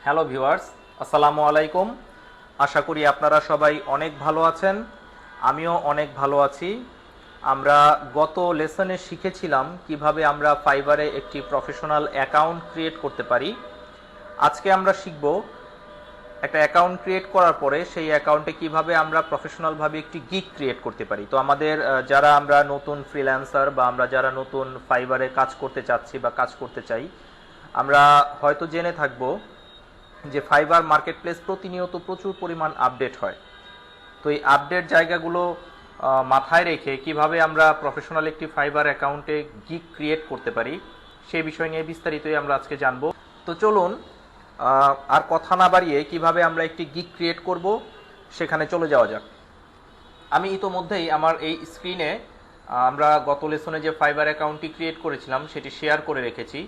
Hello viewers, আসসালামু আলাইকুম। আশা করি আপনারা সবাই অনেক ভালো আছেন। আমিও অনেক ভালো আছি। আমরা গত লেসনে শিখেছিলাম কিভাবে আমরা ফাইবারে একটি প্রফেশনাল অ্যাকাউন্ট ক্রিয়েট করতে পারি। আজকে আমরা শিখব একটা অ্যাকাউন্ট ক্রিয়েট করার পরে সেই অ্যাকাউন্টে কিভাবে আমরা প্রফেশনালভাবে একটি গিগ ক্রিয়েট করতে পারি। তো আমাদের যারা আমরা নতুন ফ্রিল্যান্সার বা আমরা যারা নতুন ফাইবারে কাজ করতে চাচ্ছি বা কাজ করতে চাই, আমরা হয়তো জেনে থাকবো যে ফাইবার মার্কেটপ্লেস প্রতিনিয়ত প্রচুর পরিমাণ আপডেট হয়। তো এই আপডেট জায়গাগুলো মাথায় রেখে কিভাবে আমরা প্রফেশনাল একটি ফাইবার অ্যাকাউন্টে গিগ ক্রিয়েট করতে পারি সেই বিষয় নিয়ে বিস্তারিতই আমরা আজকে জানবো। তো চলুন আর কথা না বাড়িয়ে কিভাবে আমরা একটি গিগ ক্রিয়েট করব সেখানে চলে যাওয়া যাক। আমি ইতোমধ্যেই আমার এই স্ক্রিনে আমরা গত লেসনে যে ফাইবার অ্যাকাউন্টটি ক্রিয়েট করেছিলাম সেটি শেয়ার করে রেখেছি।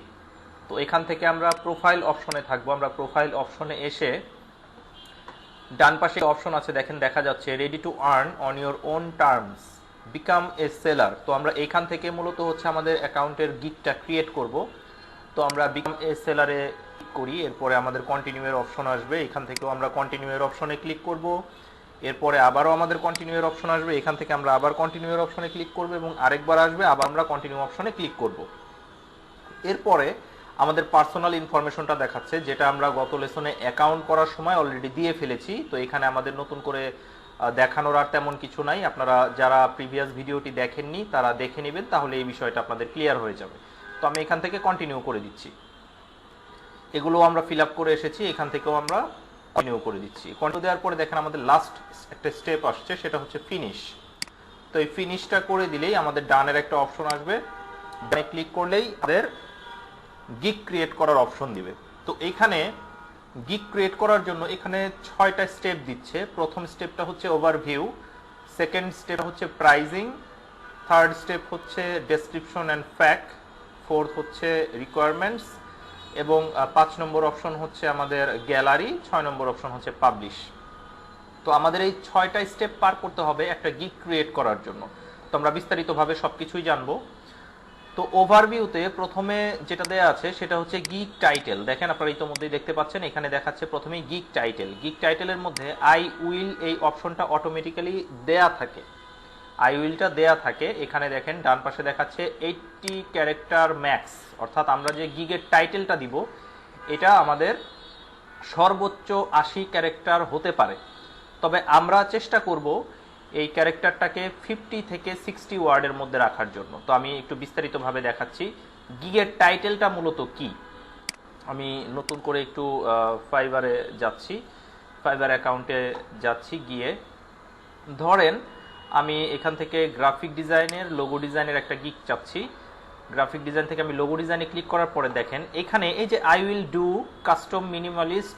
তো এখান থেকে আমরা প্রোফাইল অপশনে থাকবো। আমরা প্রোফাইল অপশনে এসে ডান পাশে অপশন আছে, দেখেন দেখা যাচ্ছে ready to earn on your own terms, become a seller. তো আমরা এইখান থেকে মূলত হচ্ছে আমাদের অ্যাকাউন্টের গিগটা ক্রিয়েট করব। তো আমরা বিকাম এ সেলারে ক্লিক করি, এরপরে আমাদের কন্টিনিউ এর অপশন আসবে। এখান থেকেও আমরা কন্টিনিউ এর অপশনে ক্লিক করব, এরপরে আবারও আমাদের কন্টিনিউ এর অপশন আসবে। এখান থেকে আমরা আবার কন্টিনিউ এর অপশনে ক্লিক করব এবং আরেকবার আসবে, আবার আমরা কন্টিনিউ অপশনে ক্লিক করব। এরপরে আমাদের পার্সোনাল ইনফরমেশনটা দেখাচ্ছে, যেটা আমরা গত লেসনে অ্যাকাউন্ট করার সময় অলরেডি দিয়ে ফেলেছি। তো এখানে আমাদের নতুন করে দেখানোর আর তেমন কিছু নাই। আপনারা যারা প্রিভিয়াস ভিডিওটি দেখেননি তারা দেখে নেবেন, তাহলে এই বিষয়টা আপনাদের ক্লিয়ার হয়ে যাবে। তো আমি এখান থেকে কন্টিনিউ করে দিচ্ছি। এগুলো আমরা ফিল আপ করে এসেছি, এখান থেকেও আমরা কন্টিনিউ করে দিচ্ছি। কন্টিনিউ দেওয়ার পরে দেখেন আমাদের লাস্ট একটা স্টেপ আসছে, সেটা হচ্ছে ফিনিশ। তো এই ফিনিশটা করে দিলেই আমাদের ডানের একটা অপশন আসবে, ডানে ক্লিক করলেই আমাদের গিগ ক্রিয়েট করার অপশন দিবে। তো এখানে গিগ ক্রিয়েট করার জন্য এখানে 6টা স্টেপ দিচ্ছে। প্রথম স্টেপটা হচ্ছে ওভারভিউ, সেকেন্ড স্টেপ হচ্ছে প্রাইজিং, থার্ড স্টেপ হচ্ছে ডেসক্রিপশন অ্যান্ড ফ্যাক্ট, ফোর্থ হচ্ছে রিকোয়ারমেন্টস এবং 5 নম্বর অপশন হচ্ছে আমাদের গ্যালারি, 6 নম্বর অপশন হচ্ছে পাবলিশ। তো আমাদের এই 6টা স্টেপ পার করতে হবে একটা গিগ ক্রিয়েট করার জন্য। তো আমরা বিস্তারিতভাবে সবকিছুই জানবো। তো ওভারভিউতে প্রথমে যেটা দেয়া আছে সেটা হচ্ছে গিগ টাইটেল। দেখেন আপনারা ইতিমধ্যেই দেখতে পাচ্ছেন, এখানে দেখাচ্ছে প্রথমেই গিগ টাইটেল। গিগ টাইটেলের মধ্যে আই উইল এই অপশনটা অটোমেটিক্যালি দেয়া থাকে, আই উইলটা দেয়া থাকে। এখানে দেখেন ডান পাশে দেখাচ্ছে 80 ক্যারেক্টার ম্যাক্স, অর্থাৎ আমরা যে গিগের টাইটেলটা দিব এটা আমাদের সর্বোচ্চ 80 ক্যারেক্টার হতে পারে। তবে আমরা চেষ্টা করব এই ক্যারেক্টারটাকে 50 থেকে 60 ওয়ার্ডের মধ্যে রাখার জন্য। তো আমি একটু বিস্তারিতভাবে দেখাচ্ছি গিগের টাইটেলটা মূলত কি। আমি নতুন করে একটু ফাইবারে যাচ্ছি, ফাইবার অ্যাকাউন্টে যাচ্ছি, গিয়ে ধরেন আমি এখান থেকে গ্রাফিক ডিজাইনের লোগো ডিজাইনের একটা গিগ চাচ্ছি। গ্রাফিক ডিজাইন থেকে আমি লোগো ডিজাইনে ক্লিক করার পরে দেখেন এখানে এই যে I will do custom minimalist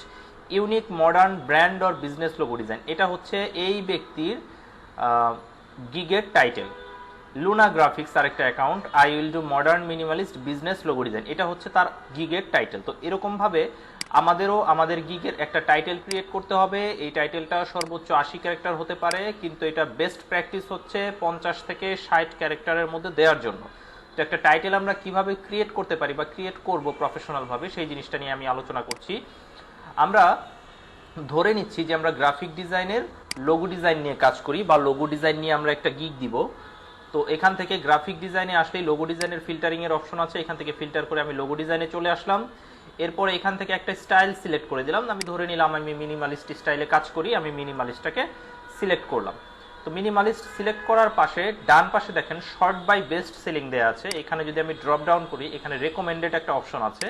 unique modern brand or business logo design, এটা হচ্ছে এই ব্যক্তির গিগের টাইটেল। লুনা গ্রাফিক্স আর একটা account, I will do modern minimalist business logo design, এটা হচ্ছে তার গিগের টাইটেল। তো এরকমভাবে আমাদেরও আমাদের গিগের একটা টাইটেল ক্রিয়েট করতে হবে। এই টাইটেলটা সর্বোচ্চ 80 ক্যারেক্টার হতে পারে, কিন্তু এটা বেস্ট প্র্যাকটিস হচ্ছে 50 থেকে 60 ক্যারেক্টারের মধ্যে দেওয়ার জন্য। তো একটা টাইটেল আমরা কিভাবে ক্রিয়েট করতে পারি বা ক্রিয়েট করব প্রফেশনালভাবে সেই জিনিসটা নিয়ে আমি আলোচনা করছি। আমরা ধরে নিচ্ছি যে আমরা গ্রাফিক ডিজাইনের লোগো ডিজাইন নিয়ে কাজ করি বা লোগো ডিজাইন নিয়ে আমরা একটা গিগ দিব। তো এখান থেকে গ্রাফিক ডিজাইনে আসলেই লোগো ডিজাইনের ফিল্টারিং এর অপশন আছে, এখান থেকে ফিল্টার করে আমি লোগো ডিজাইনে চলে আসলাম। এরপরে এখান থেকে একটা স্টাইল সিলেক্ট করে দিলাম। আমি ধরে নিলাম আমি মিনিমালিস্ট স্টাইলে কাজ করি, আমি মিনিমালিস্টটাকে সিলেক্ট করলাম। তো মিনিমালিস্ট সিলেক্ট করার পাশে ডান পাশে দেখেন শর্ট বাই বেস্ট সেলিং দেয়া আছে। এখানে যদি আমি ড্রপ ডাউন করি এখানে রেকমেন্ডেড একটা অপশন আছে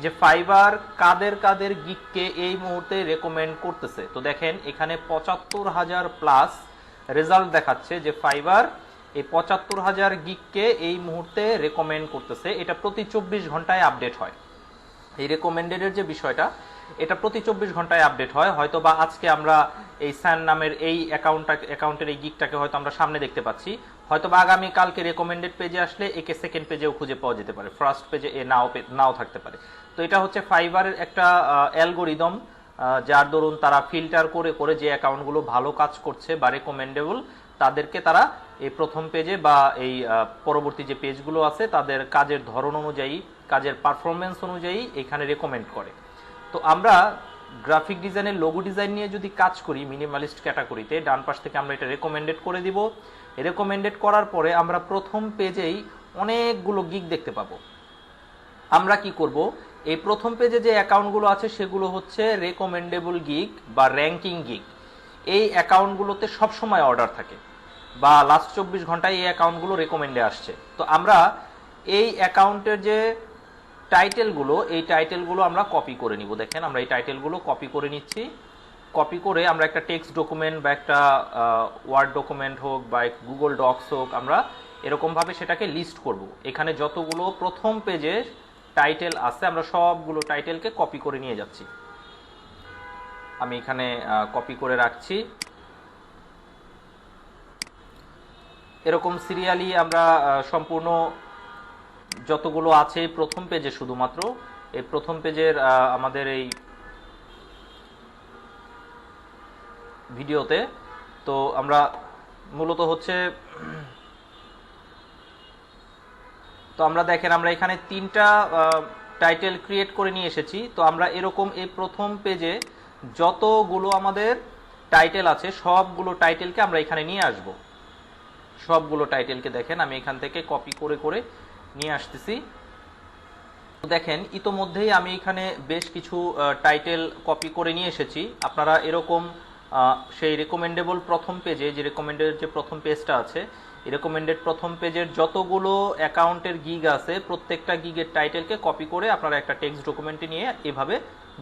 যে ফাইবার কাদের কাদের গিগকে এই মুহূর্তে রেকমেন্ড করতেছে। তো দেখেন এখানে ৭৫,০০০ প্লাস রেজাল্ট দেখাচ্ছে যে ফাইবার এই ৭৫,০০০ গিগকে এই মুহূর্তে রেকমেন্ড করতেছে। এটা প্রতি 24 ঘন্টায় আপডেট হয়। এই রেকমেন্ডেডের যে বিষয়টা এটা প্রতি 24 ঘন্টায় আপডেট হয়। হয়তো বা আজকে আমরা এই স্যান নামের এই অ্যাকাউন্টের এই গিগটাকে হয়তো আমরা সামনে দেখতে পাচ্ছি, হয়তো বা আগামী কালকে রেকমেন্ডেড পেজে আসলে একে সেকেন্ড পেজেও খুঁজে পাওয়া যেতে পারে, ফার্স্ট পেজে এ নাও থাকতে পারে। তো এটা হচ্ছে ফাইবারের একটা অ্যালগোরিদম, যার দরুন তারা ফিল্টার করে করে যে অ্যাকাউন্টগুলো ভালো কাজ করছে বা রেকমেন্ডেবল তাদেরকে তারা এই প্রথম পেজে বা এই পরবর্তী যে পেজগুলো আছে তাদের কাজের ধরন অনুযায়ী, কাজের পারফরমেন্স অনুযায়ী এখানে রেকমেন্ড করে। তো আমরা গ্রাফিক ডিজাইনের লোগো ডিজাইন নিয়ে যদি কাজ করি মিনিমালিস্ট ক্যাটাগরিতে, ডান পাশ থেকে আমরা এটা রেকমেন্ডেড করে দিব। রেকমেন্ডেড করার পরে আমরা প্রথম পেজেই অনেকগুলো গিগ দেখতে পাবো। আমরা কি করব, এই প্রথম পেজে যে অ্যাকাউন্টগুলো আছে সেগুলো হচ্ছে রেকমেন্ডেবল গিগ বা র্যাঙ্কিং গিগ। এই অ্যাকাউন্টগুলোতে সবসময় অর্ডার থাকে বা লাস্ট 24 ঘন্টায় এই অ্যাকাউন্টগুলো রেকমেন্ডে আসছে। তো আমরা এই অ্যাকাউন্টের যে টাইটেলগুলো, এই টাইটেলগুলো আমরা কপি করে নিব। দেখেন আমরা এই টাইটেলগুলো কপি করে নিচ্ছি। কপি করে আমরা একটা টেক্সট ডকুমেন্ট বা একটা ওয়ার্ড ডকুমেন্ট হোক বা গুগল ডক্স হোক, আমরা এরকমভাবে সেটাকে লিস্ট করব। এখানে যতগুলো প্রথম পেজে টাইটেল আছে আমরা সবগুলো টাইটেলকে কপি করে নিয়ে যাচ্ছি। আমি এখানে কপি করে রাখছি। এরকম সিরিয়ালি আমরা সম্পূর্ণ যতগুলো আছে প্রথম পেজে, শুধুমাত্র এই প্রথম পেজের আমাদের এই ভিডিওতে, তো আমরা মূলত হচ্ছে, তো আমরা দেখেন আমরা এখানে 3টা টাইটেল ক্রিয়েট করে নিয়ে এসেছি। তো আমরা এরকম এই প্রথম পেজে যতগুলো আমাদের টাইটেল আছে সবগুলো টাইটেলকে আমরা এখানে নিয়ে আসব। সবগুলো টাইটেলকে দেখেন আমি এখান থেকে কপি করে করে নিয়ে আসতেছি। দেখেন ইতোমধ্যেই আমি এখানে বেশ কিছু টাইটেল কপি করে নিয়ে এসেছি। আপনারা এরকম সেই রেকমেন্ডেবল প্রথম পেজে, যে রেকমেন্ডেড যে প্রথম পেজটা আছে, এই রেকমেন্ডেড প্রথম পেজের যতগুলো অ্যাকাউন্টের গিগ আছে প্রত্যেকটা গিগের টাইটেলকে কপি করে আপনারা একটা টেক্সট ডকুমেন্টে নিয়ে এভাবে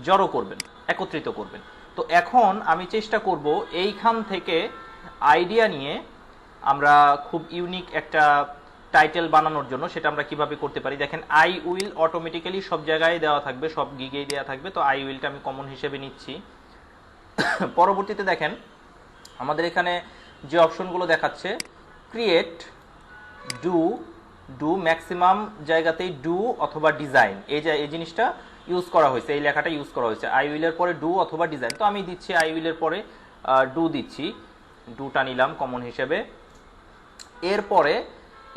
জড়ো করবেন, একত্রিত করবেন। তো এখন আমি চেষ্টা করব এইখান থেকে আইডিয়া নিয়ে আমরা খুব ইউনিক একটা টাইটেল বানানোর জন্য সেটা আমরা কিভাবে করতে পারি। দেখেন আই উইল অটোমেটিক্যালি সব জায়গায় দেওয়া থাকবে, সব গিগেই দেওয়া থাকবে। তো আই উইলটা আমি কমন হিসেবে নিচ্ছি। পরবর্তীতে দেখেন আমাদের এখানে যে অপশনগুলো দেখাচ্ছে, ক্রিয়েট, ডু ম্যাক্সিমাম জায়গাতেই ডু অথবা ডিজাইন, এই জিনিসটা ইউজ করা হয়েছে, এই লেখাটা ইউজ করা হয়েছে। আই উইলের পরে ডু অথবা ডিজাইন, তো আমি দিচ্ছি আই উইলের পরে ডু দিচ্ছি, ডুটা নিলাম কমন হিসেবে। এরপরে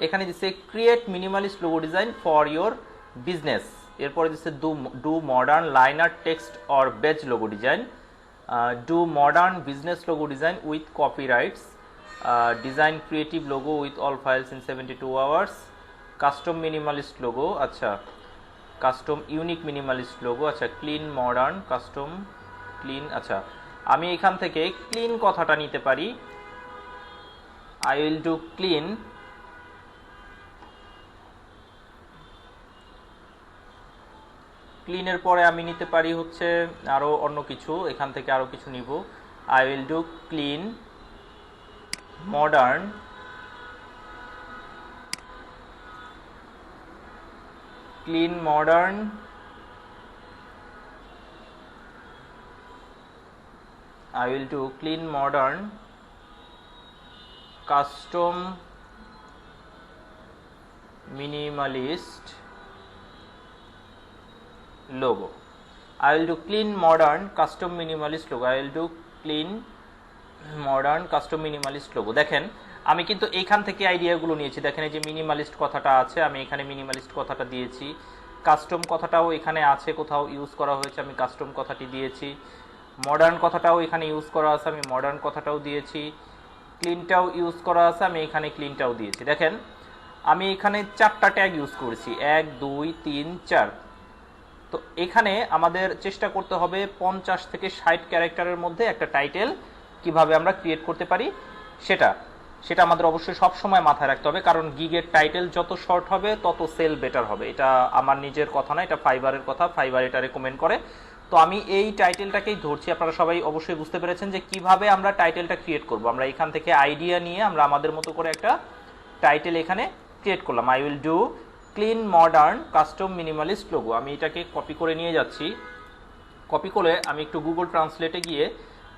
এখানে দিচ্ছে create minimalist logo design for your business. এরপরে দিচ্ছে do modern liner text or badge logo design, do modern business logo design with copyrights, design creative logo with all files in 72 hours, custom minimalist logo, আচ্ছা custom unique minimalist logo, আচ্ছা clean modern custom clean. আচ্ছা আমি এখান থেকে clean কথাটা নিতে পারি, I will do clean. ক্লিনের পরে আমি নিতে পারি হচ্ছে আরো অন্য কিছু, এখান থেকে আরো কিছু নিব। I will do clean modern I will do clean modern custom minimalist logo. I will do clean modern custom minimalist logo. I will do clean modern custom minimalist logo. দেখেন আমি কিন্তু এইখান থেকে আইডিয়াগুলো নিয়েছি। দেখেন এই যে মিনিমালিস্ট কথাটা আছে, আমি এখানে মিনিমালিস্ট কথাটা দিয়েছি। কাস্টম কথাটাও এখানে আছে, কোথাও ইউজ করা হয়েছে, আমি কাস্টম কথাটি দিয়েছি। মডার্ন কথাটাও এখানে ইউজ করা আছে, আমি মডার্ন কথাটাও দিয়েছি। ক্লিনটাও ইউজ করা আছে, আমি এখানে ক্লিনটাও দিয়েছি। দেখেন আমি এখানে 4টা ট্যাগ ইউজ করেছি, 1 2 3 4। তো এখানে আমাদের চেষ্টা করতে হবে 50 থেকে 60 ক্যারেক্টারের মধ্যে একটা টাইটেল কিভাবে আমরা ক্রিয়েট করতে পারি সেটা আমাদের অবশ্যই সব সময় মাথায় রাখতে হবে, কারণ গিগের টাইটেল যত শর্ট হবে তত সেল বেটার হবে। এটা আমার নিজের কথা না, এটা ফাইবারের কথা, ফাইবার এটা রেকমেন্ড করে। তো আমি এই টাইটেলটাকেই ধরছি। আপনারা সবাই অবশ্যই বুঝতে পেরেছেন যে কিভাবে আমরা টাইটেলটা ক্রিয়েট করব। আমরা এখান থেকে আইডিয়া নিয়ে আমরা আমাদের মতো করে একটা টাইটেল এখানে ক্রিয়েট করলাম। I will do clean modern custom minimalist logo. আমি এটাকে কপি করে নিয়ে যাচ্ছি। কপি করে আমি একটু গুগল ট্রান্সলেটে গিয়ে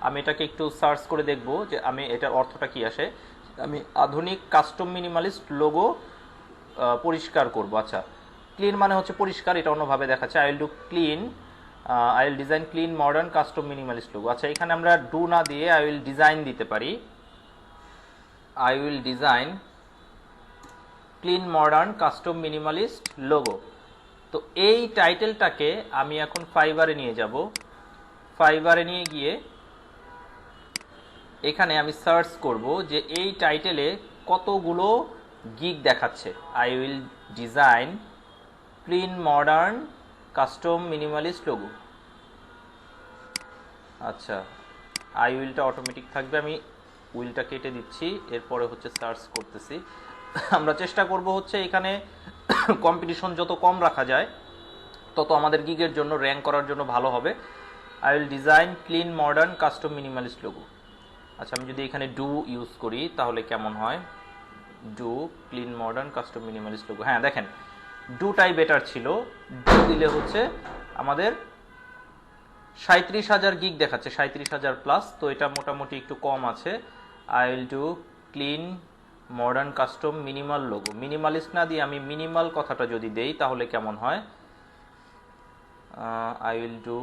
আমি এটাকে একটু সার্চ করে দেখব যে আমি এটার অর্থটা কি আসে। আমি আধুনিক কাস্টম মিনিমালিস্ট লোগো পরিষ্কার করব। আচ্ছা ক্লিন মানে হচ্ছে পরিষ্কার, এটা অন্যভাবে দেখাচ্ছে। I will do clean, I will design clean modern custom minimalist logo. আচ্ছা এখানে আমরা ডু না দিয়ে আই উইল ডিজাইন দিতে পারি। I will design clean modern custom minimalist logo. তো এই টাইটেলটাকে আমি এখন ফাইবারে নিয়ে যাব। ফাইবারে নিয়ে গিয়ে এখানে আমি সার্চ করব যে এই টাইটেলে কতগুলো গিগ দেখাচ্ছে। I will design clean modern custom minimalist logo. আচ্ছা, আই উইলটা অটোমেটিক থাকবে, আমি উইলটা কেটে দিচ্ছি, এরপরে হচ্ছে সার্চ করতেছি। আমরা চেষ্টা করব হচ্ছে এখানে কম্পিটিশন যত কম রাখা যায় তত আমাদের গিগের জন্য র্যাঙ্ক করার জন্য ভালো হবে। I will design clean modern custom minimalist logo. আচ্ছা, আমি যদি এখানে ডু ইউজ করি তাহলে কেমন হয়? Do clean modern custom minimalist logo. হ্যাঁ দেখেন, ডুটাই বেটার ছিল। ডু দিলে হচ্ছে আমাদের 37,000 গিগ দেখাচ্ছে, 37,000 প্লাস, তো এটা মোটামুটি একটু কম আছে। I will do clean modern custom minimal logo. Minimalist না দিয়ে আমি মিনিমাল কথাটা যদি দেই তাহলে কেমন হয়? I will do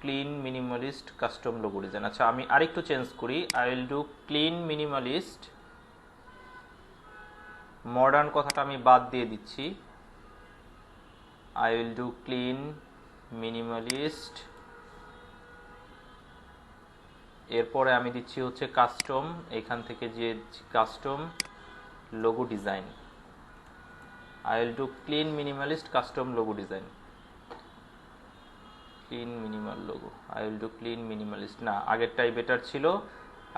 clean minimalist custom logo design. আচ্ছা, আমি আরেকটু চেঞ্জ করি। I will do clean minimalist, modern কথাটা আমি বাদ দিয়ে দিচ্ছি। I will do clean minimalist, এরপরে আমি দিচ্ছি হচ্ছে কাস্টম, এখান থেকে যে custom logo design. I will do clean minimalist custom logo design. Clean minimal logo, I will do clean minimalist, না আগেরটাই বেটার ছিল।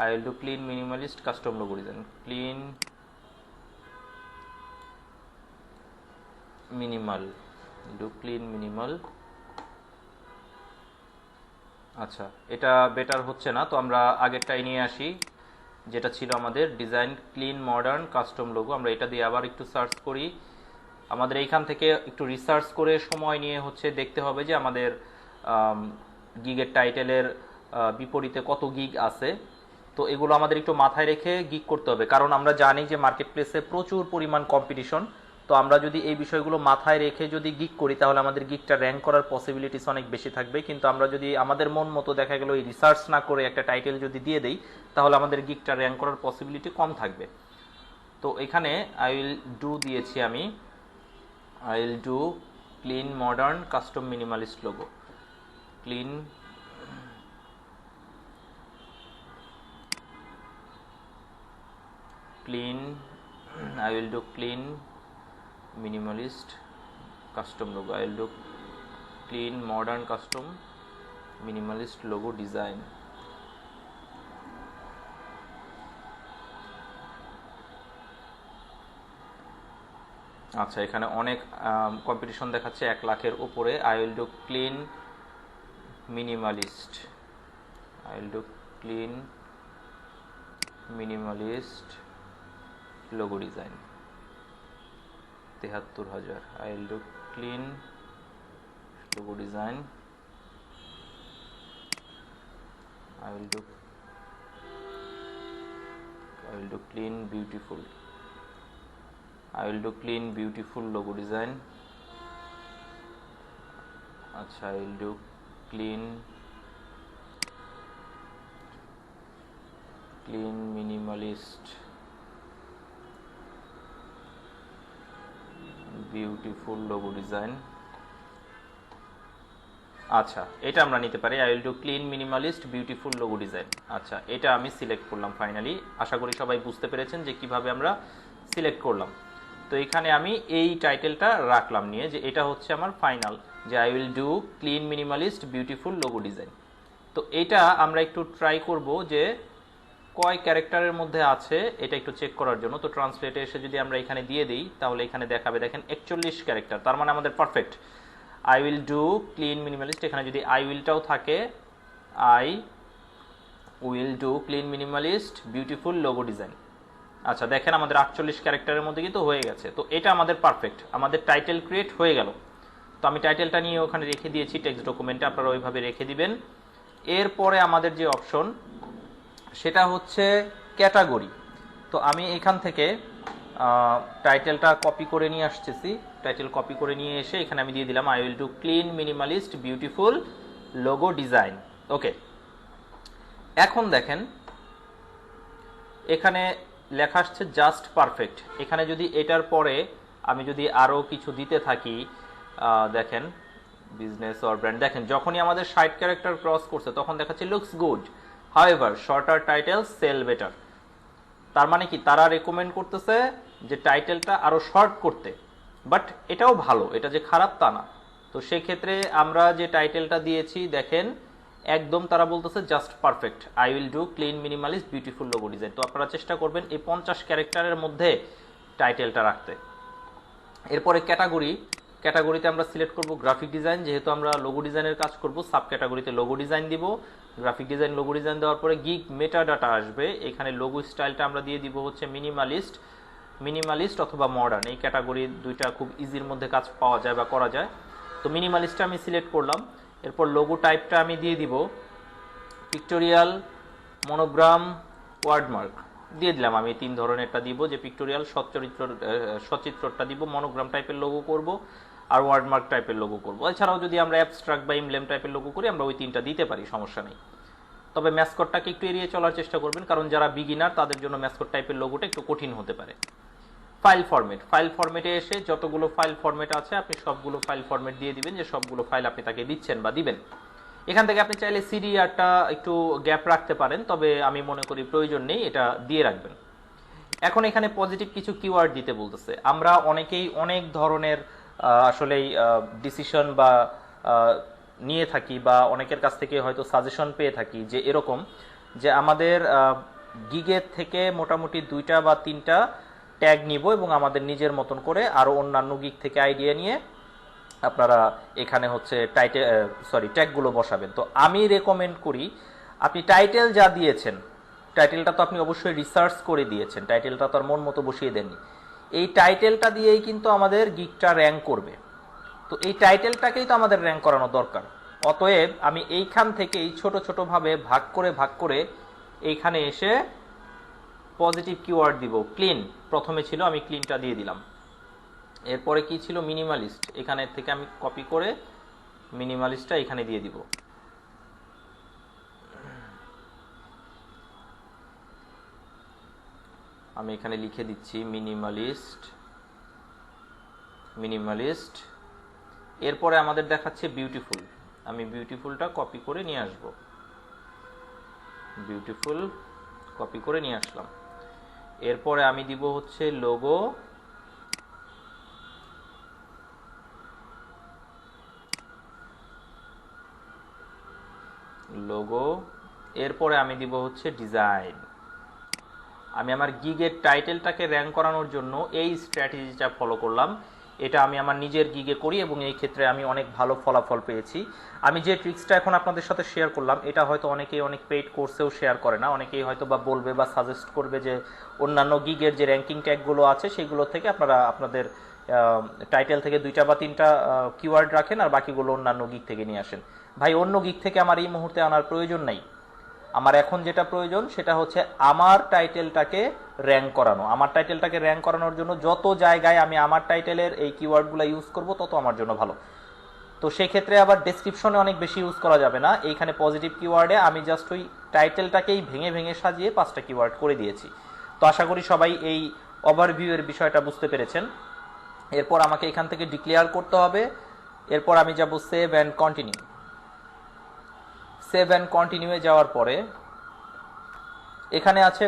I will do clean minimalist custom logo design. Clean minimal, do clean minimal. আচ্ছা, এটা better হচ্ছে না, তো আমরা আগেরটাই নিয়ে আসি যেটা ছিল আমাদের design clean modern custom logo. আমরা এটা দিয়ে আবার একটু সার্চ করি। আমাদের এইখান থেকে একটু রিসার্চ করে সময় নিয়ে হচ্ছে দেখতে হবে যে আমাদের গিগের টাইটেলের বিপরীতে কত গিগ আছে। তো এগুলো আমাদের একটু মাথায় রেখে গিগ করতে হবে, কারণ আমরা জানি যে মার্কেট প্লেসে প্রচুর পরিমাণ কম্পিটিশন। তো আমরা যদি এই বিষয়গুলো মাথায় রেখে যদি গিগ করি তাহলে আমাদের গিগটা র্যাঙ্ক করার পসিবিলিটিস অনেক বেশি থাকবে। কিন্তু আমরা যদি আমাদের মন মতো দেখা গেল এই রিসার্চ না করে একটা টাইটেল যদি দিয়ে দেই তাহলে আমাদের গিগটা র্যাঙ্ক করার পসিবিলিটি কম থাকবে। তো এখানে আই উইল ডু দিয়েছি আমি। I will do clean modern custom minimalist logo. Clean I will do clean minimalist custom logo. I will do clean modern custom minimalist logo design. আচ্ছা, এখানে অনেক কম্পিটিশন দেখাচ্ছে 1 লাখের উপরে। I will do clean minimalist, I will do clean minimalist logo design 73,000। I will do clean logo design, I will do clean beautiful, I will do clean beautiful logo design. আচ্ছা, I will do clean minimalist beautiful logo design. আচ্ছা, এটা আমরা নিতে পারি। I will do clean minimalist beautiful logo design. আচ্ছা, এটা আমি select করলাম ফাইনালি। আশা করি সবাই বুঝতে পেরেছেন যে কিভাবে আমরা সিলেক্ট করলাম। তো এখানে আমি এই টাইটেলটা রাখলাম নিয়ে যে এটা হচ্ছে আমার ফাইনাল, যে I will do clean minimalist beautiful logo design. তো এটা আমরা একটু ট্রাই করব যে কয় ক্যারেক্টারের মধ্যে আছে এটা একটু চেক করার জন্য। তো ট্রান্সলেটে এসে যদি আমরা এখানে দিয়ে দিই তাহলে এখানে দেখাবে, দেখেন 41 ক্যারেক্টার, তার মানে আমাদের perfect. I will do clean minimalist, এখানে যদি আই উইলটাও থাকে, I will do clean minimalist beautiful logo design. আচ্ছা, দেখেন আমাদের 48 ক্যারেক্টারের মধ্যে কিন্তু হয়ে গেছে। তো এটা আমাদের পারফেক্ট, আমাদের টাইটেল ক্রিয়েট হয়ে গেল। তো আমি টাইটেলটা নিয়ে ওখানে রেখে দিয়েছি টেক্সট ডকুমেন্টে, আপনারা ওইভাবে রেখে দিবেন। এরপরে আমাদের যে অপশন সেটা হচ্ছে ক্যাটাগরি। তো আমি এখান থেকে টাইটেলটা কপি করে নিয়ে আসতেছি। টাইটেল কপি করে নিয়ে এসে এখানে আমি দিয়ে দিলাম I will do clean minimalist beautiful logo design. Okay, এখন দেখেন এখানে লেখা আসছে জাস্ট পারফেক্ট। এখানে যদি এটার পরে আমি যদি আরও কিছু দিতে থাকি, দেখেন বিজনেস অর ব্র্যান্ড। দেখেন যখনই আমাদের 60 ক্যারেক্টার ক্রস করছে তখন দেখাচ্ছে looks good, however shorter title sell better. তার মানে কি তারা রেকমেন্ড করতেছে যে টাইটেলটা আরো শর্ট করতে, বাট এটাও ভালো, এটা যে খারাপ তা না। তো সেই ক্ষেত্রে আমরা যে টাইটেলটা দিয়েছি দেখেন একদম তারা বলতেছে just perfect, I will do clean minimalist beautiful logo design. তো আপনারা চেষ্টা করবেন এই 50 ক্যারেক্টারের মধ্যে টাইটেলটা রাখতে। এরপরে ক্যাটাগরিতে আমরা সিলেক্ট করব গ্রাফিক ডিজাইন, যেহেতু আমরা লোগো ডিজাইনের কাজ করব সাব ক্যাটাগরিতে লোগো ডিজাইন দিব। গ্রাফিক ডিজাইন লোগো ডিজাইন দেওয়ার পরে গিগ মেটা ডাটা আসবে, এখানে লোগো স্টাইলটা আমরা দিয়ে দিব হচ্ছে মিনিমালিস্ট অথবা মডার্ন। এই ক্যাটাগরি দুইটা খুব ইজির মধ্যে কাজ পাওয়া যায় বা করা যায়। তো মিনিমালিস্টটা আমি সিলেক্ট করলাম। এরপর লোগো টাইপটা আমি দিয়ে দিব পিক্টোরিয়াল, মনোগ্রাম, ওয়ার্ডমার্ক দিয়ে দিলাম। আমি 3 ধরনেরটা দিব, যে পিক্টোরিয়াল সচিত্রটা দিব, মনোগ্রাম টাইপের লোগো করব, আর ওয়ার্ডমার্ক টাইপের লোগো করব। এছাড়াও যদি আমরা অ্যাবস্ট্রাক্ট বা ইমব্লেম টাইপের লোগো করি আমরা ওই 3টা দিতে পারি, সমস্যা নেই। তবে ম্যাসকটটাকে একটু এড়িয়ে চলার চেষ্টা করবেন, কারণ যারা বিগিনার তাদের জন্য ম্যাসকট টাইপের লোগোটা একটু কঠিন হতে পারে। ফাইল ফরম্যাটে এসে যতগুলো ফাইল ফরম্যাট আছে আপনি সবগুলো ফাইল ফরম্যাট দিয়ে দিবেন, যে সবগুলো ফাইল আপনি তাকে দিচ্ছেন বা দিবেন। এখান থেকে আপনি চাইলে সিডিআরটা একটু গ্যাপ রাখতে পারেন, তবে আমি মনে করি প্রয়োজন নেই, এটা দিয়ে রাখবেন। এখন এখানে পজিটিভ কিছু কিওয়ার্ড দিতে বলতেছে। আমরা অনেকেই অনেক ধরনের আসলেই ডিসিশন বা নিয়ে থাকি, বা অনেকের কাছ থেকে হয়তো সাজেশন পেয়ে থাকি যে এরকম যে আমাদের গিগের থেকে মোটামুটি 2টা বা 3টা ট্যাগ নিব এবং আমাদের নিজের মতন করে আরো অন্যান্য গিগ থেকে আইডিয়া নিয়ে আপনারা এখানে হচ্ছে ট্যাগগুলো বসাবেন। তো আমি রেকমেন্ড করি আপনি টাইটেল যা দিয়েছেন, টাইটেলটা তো আপনি অবশ্যই রিসার্চ করে দিয়েছেন, টাইটেলটা তো আর মন মতো বসিয়ে দেননি। এই টাইটেলটা দিয়েই কিন্তু আমাদের গিগটা র্যাঙ্ক করবে। তো এই টাইটেলটাকেই তো আমাদের র্যাঙ্ক করানো দরকার। অতএব আমি এইখান থেকেই ছোট ছোট ভাবে ভাগ করে এইখানে এসে পজিটিভ কিওয়ার্ড দিব। ক্লিন প্রথমে ছিল, আমি ক্লিনটা দিয়ে দিলাম। এরপরে কি ছিল মিনিমালিস্ট, এখানে থেকে আমি কপি করে মিনিমালিস্টটা এখানে দিয়ে দিব। আমি এখানে লিখে দিচ্ছি মিনিমালিস্ট। এরপরে আমাদের দেখাচ্ছে বিউটিফুল, আমি বিউটিফুলটা কপি করে নিয়ে আসব, বিউটিফুল কপি করে নিয়ে আসলাম। এরপরে আমি দিব হচ্ছে লোগো, এরপরে আমি দিব হচ্ছে ডিজাইন। আমি আমার গিগের টাইটেলটাকে র্যাঙ্ক করানোর জন্য এই স্ট্র্যাটেজিটা ফলো করলাম। এটা আমি আমার নিজের গিগে করি এবং এই ক্ষেত্রে আমি অনেক ভালো ফলাফল পেয়েছি। আমি যে ট্রিক্সটা এখন আপনাদের সাথে শেয়ার করলাম এটা হয়তো অনেকেই অনেক পেইড কোর্সেও শেয়ার করে না, অনেকেই হয়তো বা বলবে বা সাজেস্ট করবে যে অন্যান্য গিগের যে র্যাঙ্কিং ট্যাগগুলো আছে সেগুলো থেকে আপনারা আপনাদের টাইটেল থেকে 2টা বা 3টা কিওয়ার্ড রাখেন আর বাকিগুলো অন্যান্য গিগ থেকে নিয়ে আসেন। ভাই অন্য গিগ থেকে আমার এই মুহূর্তে আনার প্রয়োজন নাই। আমার এখন যেটা প্রয়োজন সেটা হচ্ছে আমার টাইটেলটাকে র্যাঙ্ক করানো। আমার টাইটেলটাকে র্যাঙ্ক করানোর জন্য যত জায়গায় আমি আমার টাইটেলের এই কিওয়ার্ডগুলো ইউজ করব তত আমার জন্য ভালো। তো সেক্ষেত্রে আবার ডেসক্রিপশনে অনেক বেশি ইউজ করা যাবে না। এইখানে পজিটিভ কিওয়ার্ডে আমি জাস্ট ওই টাইটেলটাকেই ভেঙে সাজিয়ে 5টা কিওয়ার্ড করে দিয়েছি। তো আশা করি সবাই এই ওভারভিউ এর বিষয়টা বুঝতে পেরেছেন। এরপর আমাকে এখান থেকে ডিক্লেয়ার করতে হবে। এরপর আমি যাব save and continue. Save and কন্টিনিউয়ে যাওয়ার পরে এখানে আছে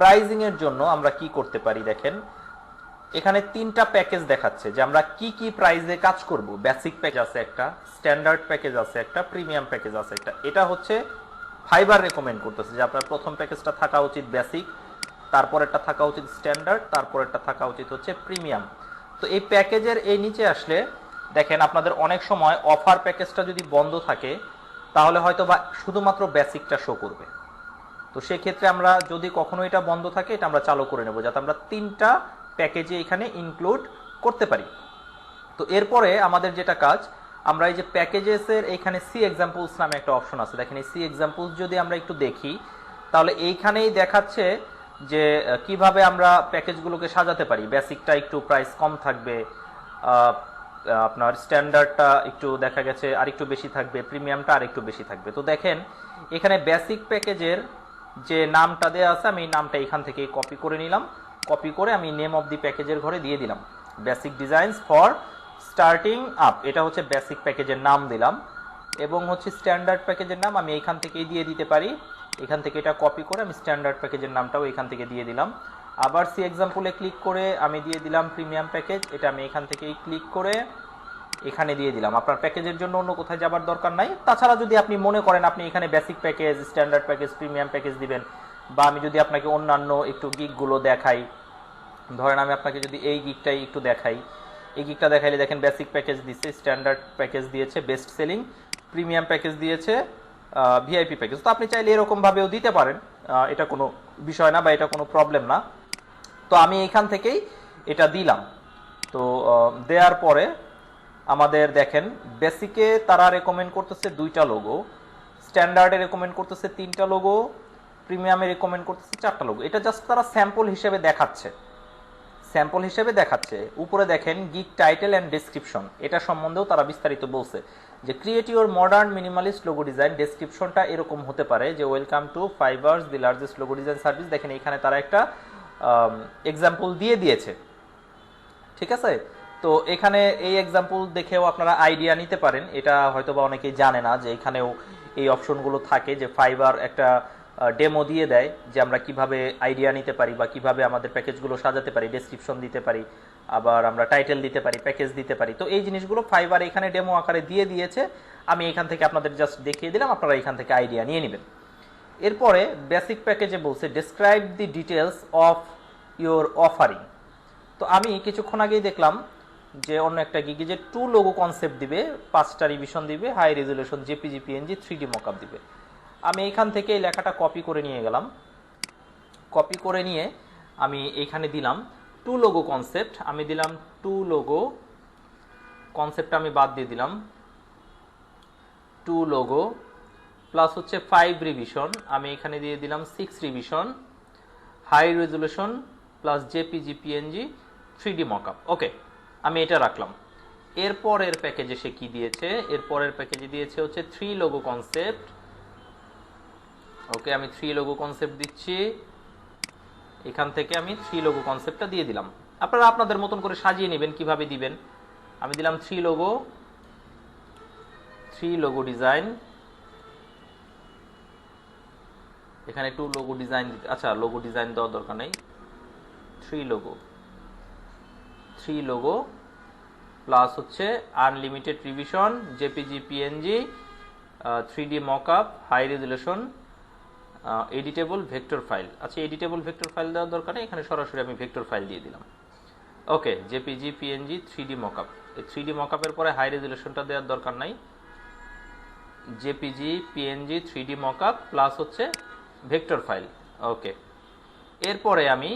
প্রাইজিং এর জন্য আমরা কি করতে পারি দেখেন, এখানে 3টা প্যাকেজ দেখাচ্ছে যে আমরা কি কি প্রাইসে কাজ করব। বেসিক প্যাকেজ আছে একটা, স্ট্যান্ডার্ড প্যাকেজ আছে একটা, প্রিমিয়াম প্যাকেজ আছে একটা। এটা হচ্ছে ফাইবার রেকমেন্ড করতেছে যে আপনার প্রথম প্যাকেজটা থাকা উচিত বেসিক, তারপরেরটা থাকা উচিত স্ট্যান্ডার্ড, তারপরেরটা থাকা উচিত হচ্ছে প্রিমিয়াম। তো এই প্যাকেজের এই নিচে আসলে দেখেন আপনাদের অনেক সময় অফার প্যাকেজটা যদি বন্ধ থাকে তাহলে হয়তো বা শুধুমাত্র বেসিকটা শো করবে। তো সেক্ষেত্রে আমরা যদি কখনো এটা বন্ধ থাকে এটা আমরা চালু করে নেব যাতে আমরা 3টা প্যাকেজে এখানে ইনক্লুড করতে পারি। তো এরপরে আমাদের যেটা কাজ, আমরা এই যে প্যাকেজেসের এখানে সি এক্সাম্পলস নামে একটা অপশন আছে, দেখেন এই সি এক্সাম্পলস যদি আমরা একটু দেখি তাহলে এইখানেই দেখাচ্ছে যে কিভাবে আমরা প্যাকেজগুলোকে সাজাতে পারি। বেসিকটা একটু প্রাইস কম থাকবে, আপনার স্ট্যান্ডার্ডটা একটু দেখা গেছে আর একটু বেশি থাকবে, প্রিমিয়ামটা আর একটু বেশি থাকবে। তো দেখেন এখানে বেসিক প্যাকেজের যে নামটা দেওয়া আছে আমি এই নামটা এখান থেকে কপি করে নিলাম, কপি করে আমি নেম অফ দি প্যাকেজের ঘরে দিয়ে দিলাম basic designs for starting up, এটা হচ্ছে বেসিক প্যাকেজের নাম দিলাম, এবং হচ্ছে স্ট্যান্ডার্ড প্যাকেজের নাম আমি এইখান থেকেই দিয়ে দিতে পারি। এখান থেকে এটা কপি করে আমি স্ট্যান্ডার্ড প্যাকেজের নামটাও এখান থেকে দিয়ে দিলাম। আবার সি এক্সাম্পলে ক্লিক করে আমি দিয়ে দিলাম প্রিমিয়াম প্যাকেজ, এটা আমি এখান থেকেই ক্লিক করে এখানে দিয়ে দিলাম। আপনার প্যাকেজের জন্য অন্য কোথায় যাবার দরকার নাই। তাছাড়া যদি আপনি মনে করেন আপনি এখানে basic package, standard package, premium package দিবেন, বা আমি যদি আপনাকে অন্যান্য একটু গিগগুলো দেখাই, ধরেন আমি আপনাকে যদি এই গিগটাই একটু দেখাই, এই গিগটা দেখাইলে দেখেন বেসিক প্যাকেজ দিয়েছে, স্ট্যান্ডার্ড প্যাকেজ দিয়েছে, বেস্ট সেলিং, প্রিমিয়াম প্যাকেজ দিয়েছে, ভিআইপি প্যাকেজ। তো আপনি চাইলে এরকমভাবেও দিতে পারেন, এটা কোনো বিষয় না বা এটা কোনো প্রবলেম না। তো আমি এখান থেকেই এটা দিলাম। তো দেওয়ার পরে আমাদের দেখেন বেসিকে তারা রেকমেন্ড করতেছে 2টা লোগো, স্ট্যান্ডার্ডে রেকমেন্ড করতেছে 3টা লোগো, প্রিমিয়ামে রেকমেন্ড করতেছে 4টা লোগো। এটা জাস্ট তারা স্যাম্পল হিসেবে দেখাচ্ছে, স্যাম্পল হিসেবে দেখাচ্ছে। উপরে দেখেন গিগ টাইটেল অ্যান্ড ডেসক্রিপশন, এটা সম্বন্ধেও তারা বিস্তারিত বলছে যে create your modern minimalist logo design. ডেসক্রিপশনটা এরকম হতে পারে যে welcome to Fiverr's the largest logo design service. দেখেন এখানে তারা একটা এক্সাম্পল দিয়ে দিয়েছে, ঠিক আছে। তো এখানে এই এক্সাম্পল দেখেও আপনারা আইডিয়া নিতে পারেন। এটা হয়তোবা অনেকেই জানে না যে এখানেও এই অপশনগুলো থাকে, যে ফাইবার একটা ডেমো দিয়ে দেয় যে আমরা কিভাবে আইডিয়া নিতে পারি বা কিভাবে আমাদের প্যাকেজগুলো সাজাতে পারি, ডেসক্রিপশন দিতে পারি, আবার আমরা টাইটেল দিতে পারি, প্যাকেজ দিতে পারি। তো এই জিনিসগুলো ফাইবার এখানে ডেমো আকারে দিয়ে দিয়েছে। আমি এখান থেকে আপনাদের জাস্ট দেখিয়ে দিলাম, আপনারা এখান থেকে আইডিয়া নিয়ে নেবেন। এরপরে বেসিক প্যাকেজে বলছে describe the details of your offering. তো আমি কিছুক্ষণ আগেই দেখলাম যে অন্য একটা গিগে যে 2 লোগো কনসেপ্ট দিবে, 5টা রিভিশন দিবে, high resolution JPG, PNG, 3D mockup দিবে। আমি এইখান থেকে এই লেখাটা কপি করে নিয়ে গেলাম, কপি করে নিয়ে আমি এইখানে দিলাম 2 লোগো কনসেপ্ট। আমি দিলাম 2 লোগো কনসেপ্ট, আমি বাদ দিয়ে দিলাম 2 লোগো প্লাস হচ্ছে 5 রিভিশন, আমি এখানে দিয়ে দিলাম 6 revision, high resolution plus JPG, PNG, 3D mockup. Okay, আমি এটা রাখলাম। এরপরের প্যাকেজে সে কি দিয়েছে, এরপরের প্যাকেজে দিয়েছে হচ্ছে 3 লোগো কনসেপ্ট। ওকে, আমি 3 লোগো কনসেপ্ট দিচ্ছি, এখান থেকে আমি 3 লোগো কনসেপ্টটা দিয়ে দিলাম। আপনারা আপনাদের মতন করে সাজিয়ে নেবেন কিভাবে দিবেন। আমি দিলাম 3 লোগো ডিজাইন, এখানে 2 লোগো ডিজাইন, আচ্ছা লোগো ডিজাইন দেওয়ার দরকার নেই, 3 লোগো প্লাস হচ্ছে unlimited revision, JPG, PNG, 3D mockup, high resolution, editable vector file. আচ্ছা, এডিটেবল ভেক্টর ফাইল দেওয়ার দরকার নেই, এখানে সরাসরি আমি ভেক্টর ফাইল দিয়ে দিলাম। ওকে, জেপিজি, পিএনজি, 3D মকআপ। এই 3D মকআপের পরে হাই রেজুলেশনটা দেওয়ার দরকার নাই, JPG, PNG, 3D mockup plus হচ্ছে ভেক্টর ফাইল। ওকে, এরপরে আমি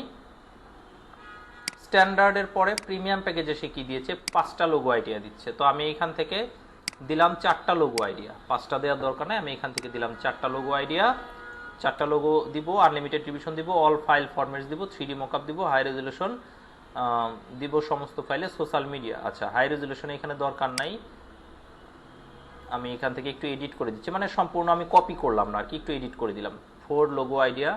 স্ট্যান্ডার্ডের পরে প্রিমিয়াম প্যাকেজে সে কি দিয়েছে, 5টা লোগো আইডিয়া দিচ্ছে। তো আমি এখান থেকে দিলাম 4টা লোগো আইডিয়া, 5টা দেওয়ার দরকার নেই, আমি এখান থেকে দিলাম 4টা লোগো আইডিয়া। 4টা লোগো দিব, আনলিমিটেড রিভিশন দিব, অল ফাইল ফরম্যাটস দিব, 3D মকআপ দিব, হাই রেজুলেশন দিব সমস্ত ফাইলে, সোশ্যাল মিডিয়া। আচ্ছা, হাই রেজুলেশন এখানে দরকার নাই, আমি এখান থেকে একটু এডিট করে দিচ্ছি, মানে সম্পূর্ণ আমি কপি করলাম না আর কি, একটু এডিট করে দিলাম। 4 লোগো আইডিয়া,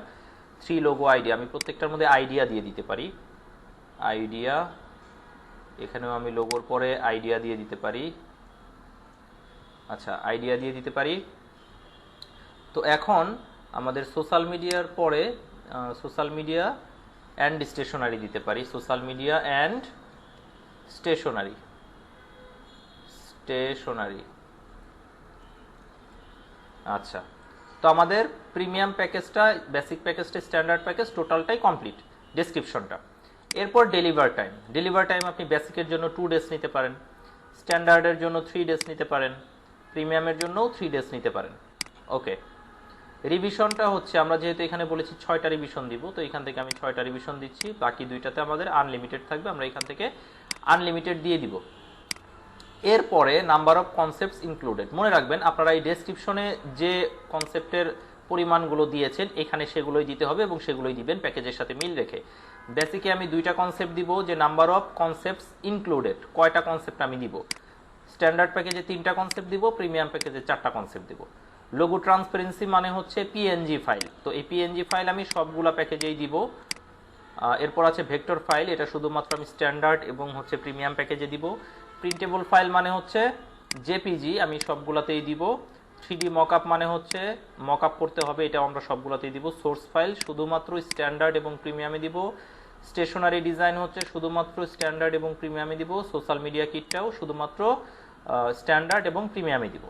3 লোগো আইডিয়া, আমি প্রত্যেকটার মধ্যে আইডিয়া দিয়ে দিতে পারি, আইডিয়া, এখানেও আমি লোগোর পরে আইডিয়া দিয়ে দিতে পারি। আচ্ছা, আইডিয়া দিয়ে দিতে পারি। তো এখন আমাদের সোশ্যাল মিডিয়ার পরে সোশ্যাল মিডিয়া অ্যান্ড স্টেশনারি দিতে পারি, সোশ্যাল মিডিয়া অ্যান্ড স্টেশনারি। আচ্ছা, তো আমাদের প্রিমিয়াম প্যাকেজটা, বেসিক প্যাকেজটা, স্ট্যান্ডার্ড প্যাকেজ টোটালটাই কমপ্লিট, ডেসক্রিপশনটা। এরপর ডেলিভার টাইম আপনি বেসিকের জন্য 2 ডেজ নিতে পারেন, স্ট্যান্ডার্ডের জন্য 3 ডেজ নিতে পারেন, প্রিমিয়ামের জন্যও 3 ডেজ নিতে পারেন। ওকে, রিভিশনটা হচ্ছে আমরা যেহেতু এখানে বলেছি 6টা রিভিশন দিব, তো এখান থেকে আমি 6টা রিভিশন দিচ্ছি, বাকি 2টাতে আমাদের আনলিমিটেড থাকবে, আমরা এখান থেকে আনলিমিটেড দিয়ে দিব। এরপরে নাম্বার অফ কনসেপ্টস ইনক্লুডেড, মনে রাখবেন আপনারা এই ডেসক্রিপশনে যে কনসেপ্টের পরিমাণগুলো দিয়েছেন এখানে সেগুলোই দিতে হবে এবং সেগুলোই দিবেন প্যাকেজের সাথে মিল রেখে। বেসিকে আমি 2টা কনসেপ্ট দিব, যে নাম্বার অফ কনসেপ্টস ইনক্লুডেড, কয়টা কনসেপ্ট আমি দিব। স্ট্যান্ডার্ড প্যাকেজে 3টা কনসেপ্ট দিব, প্রিমিয়াম প্যাকেজে 4টা কনসেপ্ট দিব। লোগো ট্রান্সপারেন্সি মানে হচ্ছে পিএনজি ফাইল, তো এই পিএনজি ফাইল আমি সবগুলা প্যাকেজেই দিব। এরপর আছে ভেক্টর ফাইল, এটা শুধুমাত্র আমি স্ট্যান্ডার্ড এবং হচ্ছে প্রিমিয়াম প্যাকেজে দিব। প্রিন্টেবল ফাইল মানে হচ্ছে জেপিজি, আমি সবগুলাতেই দিব। 3D মকআপ মানে হচ্ছে মকআপ করতে হবে, এটা আমরা সবগুলাতেই দিব। সোর্স ফাইল শুধুমাত্র স্ট্যান্ডার্ড এবং প্রিমিয়ামে দিব। স্টেশনারি ডিজাইন হচ্ছে শুধুমাত্র স্ট্যান্ডার্ড এবং প্রিমিয়ামে দিব। সোশ্যাল মিডিয়া কিটটাও শুধুমাত্র স্ট্যান্ডার্ড এবং প্রিমিয়ামে দিব।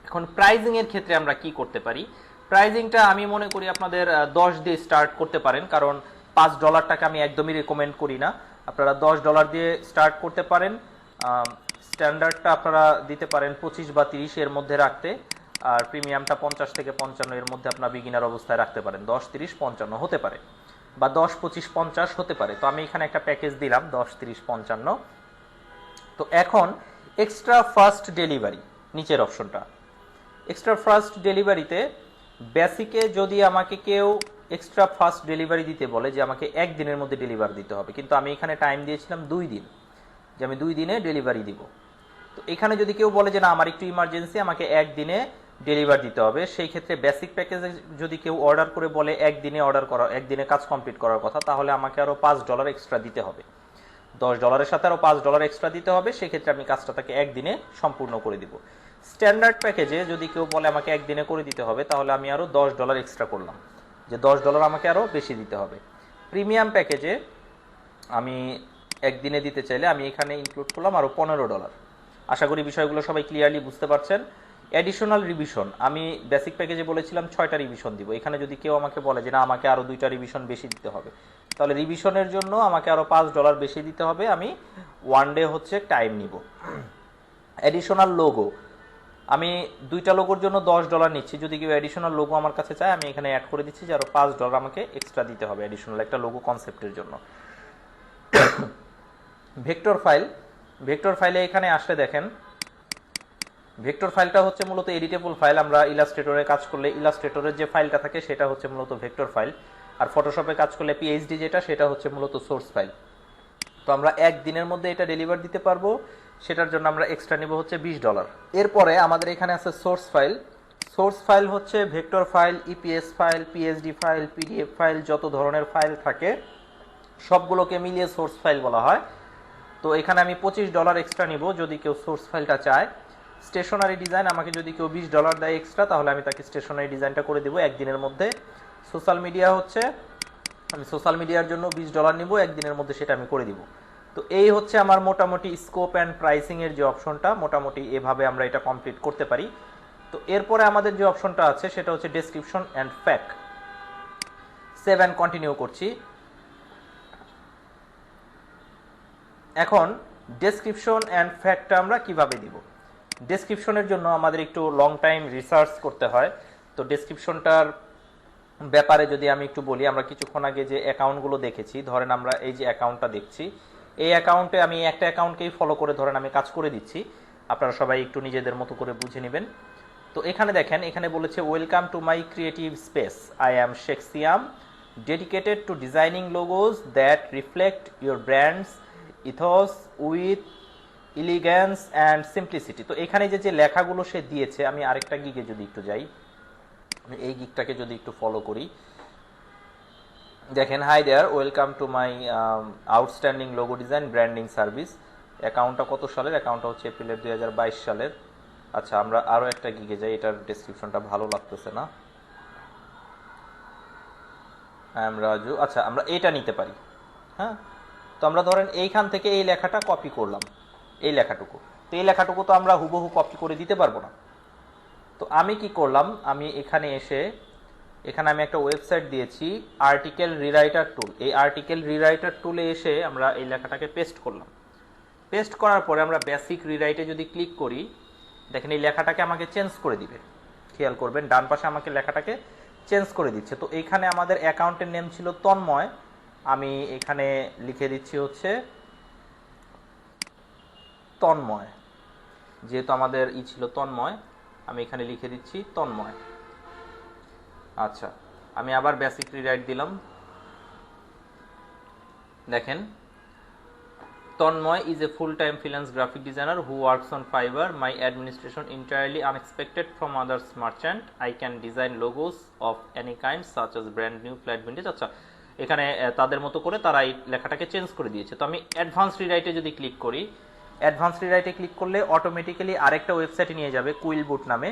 এখন প্রাইজিং এর ক্ষেত্রে আমরা কি করতে পারি? প্রাইজিংটা আমি মনে করি আপনাদের 10 দিয়ে স্টার্ট করতে পারেন, কারণ $5টাকে আমি একদমই রেকমেন্ড করি না। আপনারা $10 দিয়ে স্টার্ট করতে পারেন। স্ট্যান্ডার্ডটা আপনারা দিতে পারেন 25 বা 30 এর মধ্যে রাখতে, আর প্রিমিয়ামটা 50 থেকে 55 এর মধ্যে আপনার বিগিনার অবস্থায় রাখতে পারেন। 10, 30, 55 হতে পারে, বা 10, 25, 50 হতে পারে। তো আমি এখানে একটা প্যাকেজ দিলাম 10, 30, 55। তো এখন এক্সট্রা ফাস্ট ডেলিভারি, নিচের অপশনটা এক্সট্রা ফাস্ট ডেলিভারিতে বেসিকে যদি আমাকে কেউ এক্সট্রা ফাস্ট ডেলিভারি দিতে বলে যে আমাকে 1 দিনের মধ্যে ডেলিভারি দিতে হবে, কিন্তু আমি এখানে টাইম দিয়েছিলাম 2 দিন, যে আমি 2 দিনে ডেলিভারি দিব। তো এখানে যদি কেউ বলে যে না আমার একটু ইমার্জেন্সি, আমাকে 1 দিনে ডেলিভার দিতে হবে, সেই ক্ষেত্রে বেসিক প্যাকেজে যদি কেউ অর্ডার করে বলে 1 দিনে অর্ডার করা, 1 দিনে কাজ কমপ্লিট করার কথা, তাহলে আমাকে আরও $5 এক্সট্রা দিতে হবে। $10 সাথে আরও $5 এক্সট্রা দিতে হবে, সেক্ষেত্রে আমি কাজটা তাকে 1 দিনে সম্পূর্ণ করে দিব। স্ট্যান্ডার্ড প্যাকেজে যদি কেউ বলে আমাকে 1 দিনে করে দিতে হবে, তাহলে আমি আরও $10 এক্সট্রা করলাম, যে $10 আমাকে আরও বেশি দিতে হবে। প্রিমিয়াম প্যাকেজে আমি 1 দিনে দিতে চাইলে আমি এখানে ইনক্লুড করলাম আরও $15। আশা করি বিষয়গুলো সবাই ক্লিয়ারলি বুঝতে পারছেন। অ্যাডিশনাল রিভিশন, আমি বেসিক প্যাকেজে বলেছিলাম 6টা রিভিশন দিব। এখানে যদি কেউ আমাকে বলে যে না আমাকে আরও 2টা রিভিশন বেশি দিতে হবে, তাহলে রিভিশনের জন্য আমাকে আরও $5 বেশি দিতে হবে। আমি 1 ডে হচ্ছে টাইম নিব। অ্যাডিশনাল লোগো, আমি 2টা লোগোর জন্য $10 নিচ্ছি। যদি কেউ অ্যাডিশনাল লোগো আমার কাছে চায়, আমি এখানে অ্যাড করে দিচ্ছি যে আরও $5 আমাকে এক্সট্রা দিতে হবে অ্যাডিশনাল একটা লোগো কনসেপ্টের জন্য। ভেক্টর ফাইল, ভেক্টর ফাইলে এখানে আসলে দেখেন, ভেক্টর ফাইলটা হচ্ছে মূলত এডিটেবল ফাইল। আমরা ইলাস্ট্রেটরে কাজ করলে ইলাস্ট্রেটরের যে ফাইলটা থাকে সেটা হচ্ছে মূলত ভেক্টর ফাইল, আর ফটোশপে কাজ করলে পিএইচডি যেটা, সেটা হচ্ছে মূলত সোর্স ফাইল। তো আমরা 1 দিনের মধ্যে এটা ডেলিভার দিতে পারবো, সেটার জন্য আমরা এক্সট্রা নিব হচ্ছে $20। এরপরে আমাদের এখানে আছে সোর্স ফাইল। সোর্স ফাইল হচ্ছে vector file, EPS file, PSD file, PDF file, যত ধরনের ফাইল থাকে সবগুলোকে মিলিয়ে সোর্স ফাইল বলা হয়। তো এখানে আমি $25 এক্সট্রা নিব যদি কেউ সোর্স ফাইলটা চায়। স্টেশনারি ডিজাইন, আমাকে যদি কেউ $20 দেয় এক্সট্রা, তাহলে আমি তাকে স্টেশনারি ডিজাইনটা করে দেবো 1 দিনের মধ্যে। সোশ্যাল মিডিয়া হচ্ছে, আমি সোশ্যাল মিডিয়ার জন্য $20 নিব, 1 দিনের মধ্যে সেটা আমি করে দিব। তো এই হচ্ছে আমার মোটামুটি স্কোপ অ্যান্ড প্রাইসিং এর যে অপশনটা, মোটামুটি এভাবে আমরা এটা কমপ্লিট করতে পারি। তো এরপরে আমাদের যে অপশনটা আছে সেটা হচ্ছে description and fact. Save and continue করছি। এখন ডেসক্রিপশন অ্যান্ড ফ্যাক্টটা আমরা কিভাবে দিব? ডেসক্রিপশনের জন্য আমাদের একটু লং টাইম রিসার্চ করতে হয়। তো ডেসক্রিপশনটার ব্যাপারে যদি আমি একটু বলি, আমরা কিছুক্ষণ আগে যে অ্যাকাউন্টগুলো দেখেছি, ধরেন আমরা এই যে অ্যাকাউন্টটা দেখছি, এই অ্যাকাউন্টে আমি একটা অ্যাকাউন্টকেই ফলো করে ধরেন আমি কাজ করে দিচ্ছি। আপনারা সবাই একটু নিজেদের মতো করে বুঝে নেবেন। তো এখানে দেখেন, এখানে বলেছে welcome to my creative space, I am Sheikh Siam, dedicated to designing logos that reflect your brand's ethos with elegance and simplicity. তো এখানে যে লেখাগুলো সে দিয়েছে, আমি আরেকটা গিগে যদি একটু যাই, আমি এই গিকটাকে যদি একটু ফলো করি, দেখেন hi there, welcome to my outstanding logo design branding service. অ্যাকাউন্টটা কত সালের? অ্যাকাউন্টটা হচ্ছে এপ্রিলের 2022 সালের। আচ্ছা, আমরা আরও একটা গিগে যাই, এটার ডেসক্রিপশনটা ভালো লাগতেছে না। রাজু, আচ্ছা আমরা এটা নিতে পারি। হ্যাঁ, তো আমরা ধরেন এইখান থেকে এই লেখাটা কপি করলাম, এই লেখাটুকু। তো এই লেখাটুকু তো আমরা হুবহু কপি করে দিতে পারবো না। তো আমি কি করলাম, আমি এখানে এসে, এখানে আমি একটা ওয়েবসাইট দিয়েছি আর্টিকেল রিরাইটার টুল। এই আর্টিকেল রিরাইটার টুলে এসে আমরা এই লেখাটাকে পেস্ট করলাম। পেস্ট করার পরে আমরা বেসিক রিরাইটে যদি ক্লিক করি, দেখেন এই লেখাটাকে আমাকে চেঞ্জ করে দিবে। খেয়াল করবেন ডান পাশে আমাকে লেখাটাকে চেঞ্জ করে দিচ্ছে। তো এইখানে আমাদের অ্যাকাউন্টের নেম ছিল তন্ময়, আমি এখানে লিখে দিচ্ছি হচ্ছে তন্ময়, যেহেতু আমাদের ছিল তন্ময়, আমি এখানে লিখে দিচ্ছি তন্ময়। আচ্ছা, আমি আবার বেসিক রিরাইট দিলাম। দেখেন, Tanmoy is a full-time freelance graphic designer who works on Fiverr. My administration entirely unexpected from others merchant. I can design logos of any kind such as brand new, flat, vintage. আচ্ছা, এখানে তাদের মতো করে তারা এই লেখাটাকে চেঞ্জ করে দিয়েছে। তো আমি অ্যাডভান্স রিরাইটে যদি ক্লিক করি, অ্যাডভান্স রিরাইটে ক্লিক করলে অটোমেটিক্যালি আরেকটা ওয়েবসাইটে নিয়ে যাবে কুইলবুট নামে।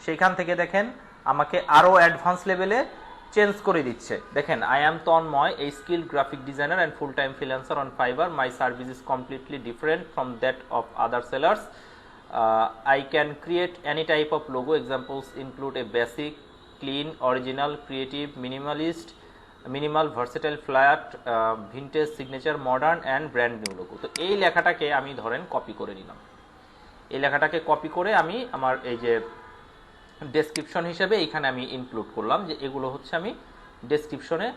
সেখান থেকে দেখেন আমাকে আরও অ্যাডভান্স লেভেলে চেঞ্জ করে দিচ্ছে। দেখেন, I am Tanmoy, a skill graphic designer and full time freelancer on Fiverr. My service is completely different from that of other sellers. I can create any type of logo. Examples include a basic, clean, original, creative, minimal, versatile, flat, vintage, signature, modern and brand new logo. তো এই লেখাটাকে আমি ধরেন copy করে নিলাম। এই লেখাটাকে copy করে আমি আমার এই যে ডেসক্রিপশন হিসেবে এখানে আমি ইনক্লুড করলাম যে এগুলো হচ্ছে আমি ডেসক্রিপশনে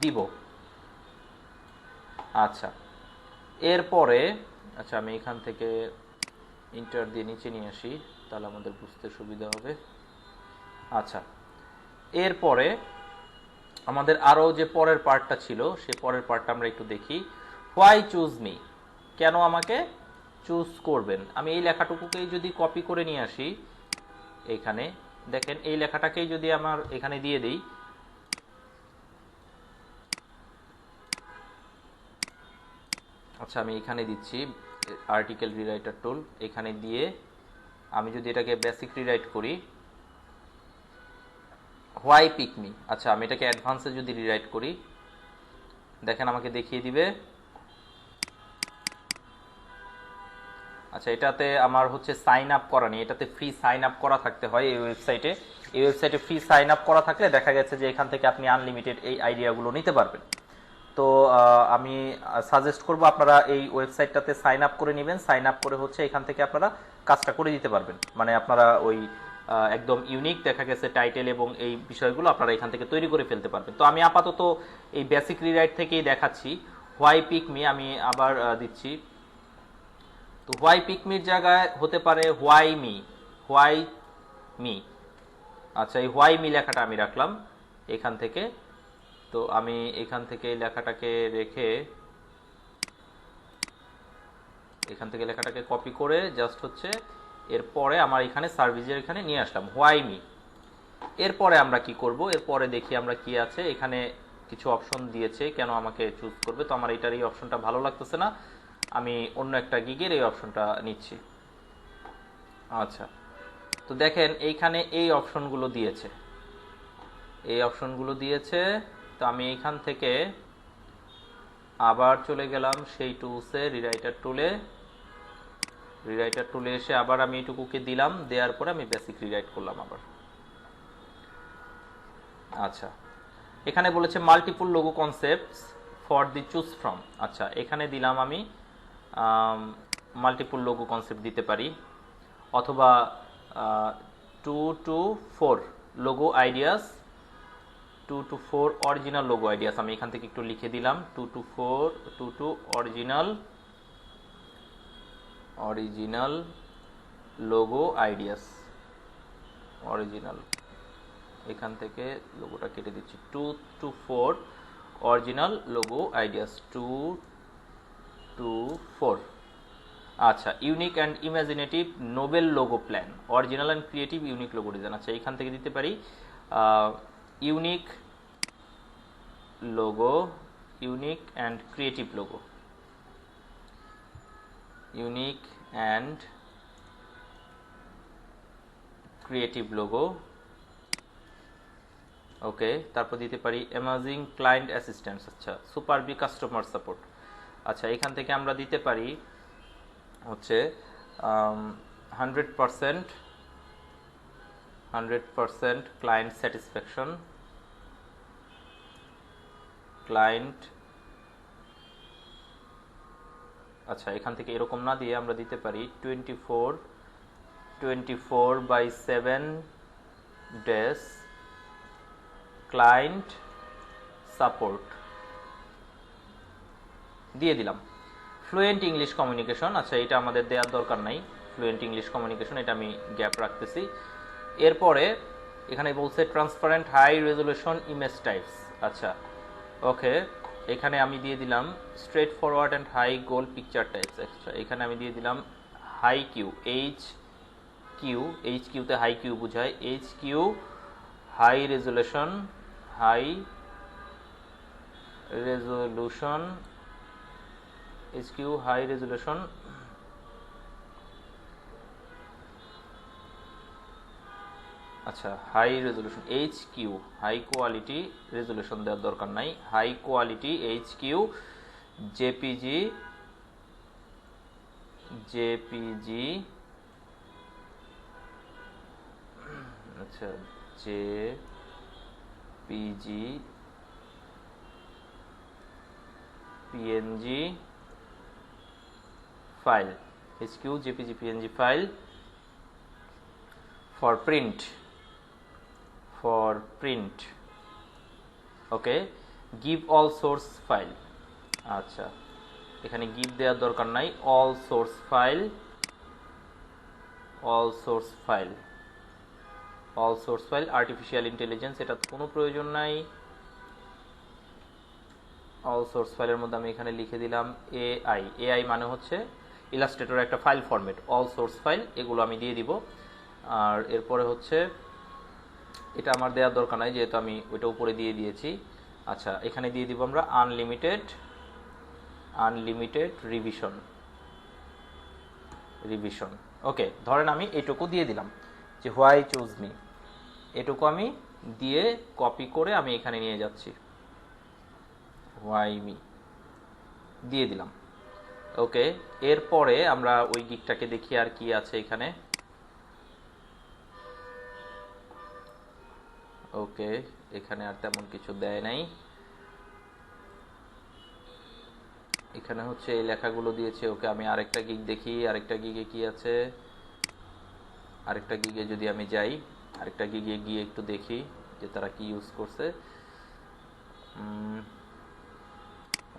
দিব। আচ্ছা, এরপরে আচ্ছা আমি এখান থেকে ইন্টার দিয়ে নিচে নিয়ে আসি, তাহলে আমাদের বুঝতে সুবিধা হবে। আচ্ছা, এরপরে আমাদের আরও যে পরের পার্টটা ছিল সেই পরের পার্টটা আমরা একটু দেখি। হোয়াই চুজ মি, কেন আমাকে চুজ করবেন। আমি এই লেখাটুকুকেই যদি কপি করে নিয়ে আসি এইখানে, দেখেন এই লেখাটাকেই যদি আমার এখানে দিয়ে দিই, আচ্ছা আমি এখানে দিচ্ছি আর্টিকেল রিরাইটার টুল, এখানে দিয়ে আমি যদি এটাকে বেসিক রিরাইট করি, হোয়াই পিক মি, আচ্ছা আমি এটাকে অ্যাডভান্সে যদি রিরাইট করি, দেখেন আমাকে দেখিয়ে দিবে। আচ্ছা, এটাতে আমার হচ্ছে সাইন আপ করা নেই, এটাতে ফ্রি সাইন আপ করা থাকতে হয় এই ওয়েবসাইটে। এই ওয়েবসাইটে ফ্রি সাইন আপ করা থাকলে দেখা গেছে যে এখান থেকে আপনি আনলিমিটেড এই আইডিয়াগুলো নিতে পারবেন। তো আমি সাজেস্ট করব আপনারা এই ওয়েবসাইটটাতে সাইন আপ করে নেবেন। সাইন আপ করে হচ্ছে এখান থেকে আপনারা কাজটা করে দিতে পারবেন, মানে আপনারা ওই একদম ইউনিক দেখা গেছে টাইটেল এবং এই বিষয়গুলো আপনারা এখান থেকে তৈরি করে ফেলতে পারবেন। তো আমি আপাতত এই বেসিক রিরাইট থেকেই দেখাচ্ছি। হোয়াই পিক মি আমি আবার দিচ্ছি। তো হোয়াই পিক মির জায়গায় হতে পারে হোয়াই মি। আচ্ছা, এই হোয়াই মি লেখাটা আমি রাখলাম এখান থেকে। তো আমি এখান থেকে লেখাটাকে রেখে এখান থেকে লেখাটাকে কপি করে জাস্ট হচ্ছে এরপরে আমার এখানে সার্ভিসের এখানে নিয়ে আসলাম হোয়াই মি। এরপরে আমরা কি করব, এরপরে দেখি আমরা কি আছে। এখানে কিছু অপশন দিয়েছে, কেন আমাকে চুজ করবে। তো আমার এটার এই অপশনটা ভালো লাগতেছে না, আমি অন্য একটা গিগের এই অপশনটা নিচ্ছি। আচ্ছা, তো দেখেন এইখানে এই অপশনগুলো দিয়েছে, তো আমি এইখান থেকে আবার চলে গেলাম সেই টুলসে, রিরাইটার টুলে এসে আবার আমি এইটুকুকে দিলাম, দেওয়ার পরে আমি বেসিক রিরাইট করলাম আবার। আচ্ছা, এখানে বলেছে multiple logo concepts for the choose from. আচ্ছা, এখানে দিলাম আমি মাল্টিপল লোগো কনসেপ্ট দিতে পারি, অথবা 2 to 4 logo ideas, 2 to 4 original logo ideas. আমি এখান থেকে একটু লিখে দিলাম 2 to original logo ideas, original, এখান থেকে লোগোটা কেটে দিচ্ছি। 2 to 4 original logo ideas, 2 to 4। আচ্ছা, unique and imaginative novel logo plan, original and creative unique logo design. আচ্ছা, এখান থেকে দিতে পারি unique and creative logo, unique and creative logo. Okay, তারপর দিতে পারি অ্যামেজিং ক্লায়েন্ট অ্যাসিস্ট্যান্স। আচ্ছা, সুপার বি কাস্টমার সাপোর্ট। আচ্ছা, এখান থেকে আমরা দিতে পারি হচ্ছে 100% ক্লায়েন্ট স্যাটিসফ্যাকশন, ক্লায়েন্ট। আচ্ছা, এখান থেকে এরকম না দিয়ে আমরা দিতে পারি 24/7 ডেজ ক্লায়েন্ট সাপোর্ট দিয়ে দিলাম। ফ্লুয়েন্ট ইংলিশ কমিউনিকেশন, আচ্ছা এটা আমাদের দেওয়ার দরকার নাই, ফ্লুয়েন্ট ইংলিশ কমিউনিকেশন এটা আমি গ্যাপ রাখতেছি। এরপরে এখানে বলছে transparent high resolution image types. আচ্ছা, ওকে, এখানে আমি দিয়ে দিলাম straightforward and high goal picture types. আচ্ছা, এখানে আমি দিয়ে দিলাম হাই কিউ, এইচ কিউতে হাই কিউ বোঝায়, H Q high resolution HQ high resolution আচ্ছা, high resolution H Q, high quality resolution দেওয়ার দরকার নাই, high quality H Q JPG, JPG, আচ্ছা JPG PNG file, HQ JPG PNG file for print, okay, give all source file, আচ্ছা এখানে give দেওয়ার দরকার নাই, all source file, artificial intelligence এটা কোনো প্রয়োজন নাই। all source ফাইলের মধ্যে আমি এখানে লিখে দিলাম AI মানে হচ্ছে ইলাস্ট্রেটর একটা file format, all source file, এগুলো আমি দিয়ে দিব। আর এরপরে হচ্ছে এটা আমার দেওয়ার দরকার নাই যেহেতু আমি ওইটা উপরে দিয়ে দিয়েছি। আচ্ছা এখানে দিয়ে দিব আমরা আনলিমিটেড রিভিশন, ওকে। ধরেন আমি এইটুকু দিয়ে দিলাম যে হোয়াই চুজ মি, এটুকু আমি দিয়ে কপি করে আমি এখানে নিয়ে যাচ্ছি, হোয়াই মি দিয়ে দিলাম, ওকে। এরপরে আমরা ওই গিকটাকে দেখি আর কি আছে এখানে, ওকে। এখানে আর তেমন কিছু দেয় নাই, এখানে হচ্ছে এই লেখাগুলো দিয়েছে, ওকে। আমি আরেকটা গিগ দেখি, আরেকটা গিগে কি আছে, আরেকটা গিগে যদি আমি যাই, আরেকটা গিগে গিয়ে একটু দেখি যে তারা কি ইউজ করছে,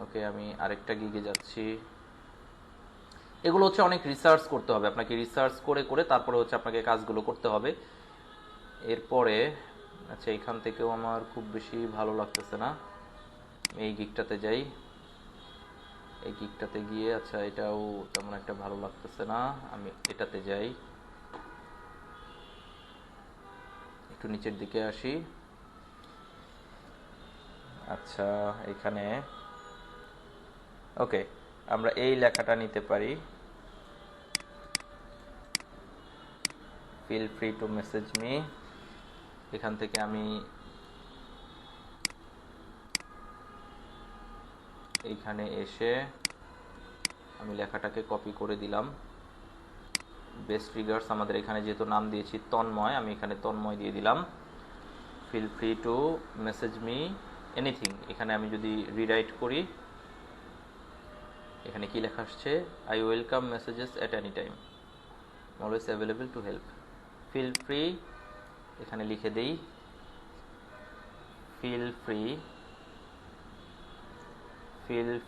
ওকে। আমি আরেকটা গিগে যাচ্ছি, এগুলো হচ্ছে অনেক রিসার্চ করতে হবে আপনাকে, রিসার্চ করে করে তারপরে হচ্ছে আপনাকে কাজগুলো করতে হবে। এরপরে আচ্ছা এখান থেকেও আমার খুব বেশি ভালো লাগতেছে না, এই গিকটাতে যাই, এই গিকটাতে গিয়ে আচ্ছা এটাও তেমন একটা ভালো লাগতেছে না, আমি এটাতে যাই, একটু নিচের দিকে আসি। আচ্ছা এখানে ওকে, আমরা এই লেখাটা নিতে পারি, feel free to message me. এখান থেকে আমি এইখানে এসে আমি লেখাটাকে কপি করে দিলাম, বেস্ট রিগার্ডস, আমাদের এখানে যেহেতু নাম দিয়েছি তন্ময়, আমি এখানে তন্ময় দিয়ে দিলাম, feel free to message me anything. এখানে আমি যদি রিরাইট করি, এখানে কি লেখা আসছে, I welcome messages at any time, always available to help, feel free, এখানে লিখে দেই feel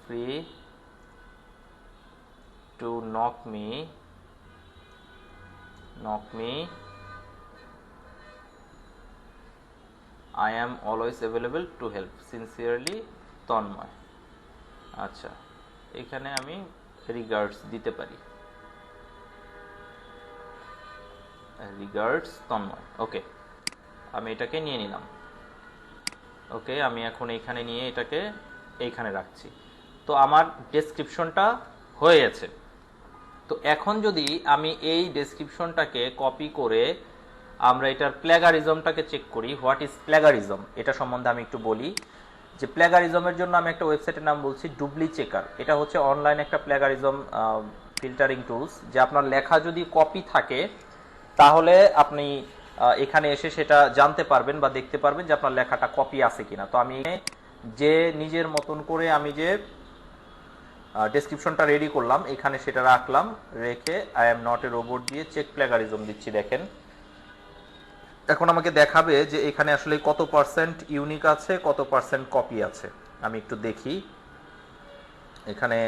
free to knock me, I am always available to help, sincerely Tanmoy. আচ্ছা এখানে আমি রিগার্ডস দিতে পারি, রিগার্ডস তন্ময়, ওকে। আমি এটাকে নিয়ে নিলাম, ওকে। আমি এখন এইখানে নিয়ে এটাকে এইখানে রাখছি, তো আমার ডেসক্রিপশনটা হয়ে গেছে। তো এখন যদি আমি এই ডেসক্রিপশনটাকে কপি করে আমরা এটার প্ল্যাগারিজমটাকে চেক করি, হোয়াট ইজ প্ল্যাগারিজম, এটা সম্বন্ধে আমি একটু বলি। যে প্ল্যাগারিজমের জন্য আমি একটা ওয়েবসাইটের নাম বলছি ডুবলি চেকার, এটা হচ্ছে অনলাইন একটা প্ল্যাগারিজম ফিল্টারিং টুলস, যে আপনার লেখা যদি কপি থাকে তাহলে আপনি এখানে এসে সেটা জানতে পারবেন বা দেখতে পারবেন যে আপনার লেখাটা কপি আছে কিনা। তো আমি যে নিজের মতন করে আমি যে ডেসক্রিপশনটা রেডি করলাম এখানে সেটা রাখলাম, রেখে I am not a robot দিয়ে চেক প্ল্যাগারিজম দিচ্ছি। দেখেন এখন আমাকে দেখাবে যে এখানে আসলে কত পার্সেন্ট ইউনিক আছে, কত পার্সেন্ট কপি আছে। আমি একটু দেখি এখানে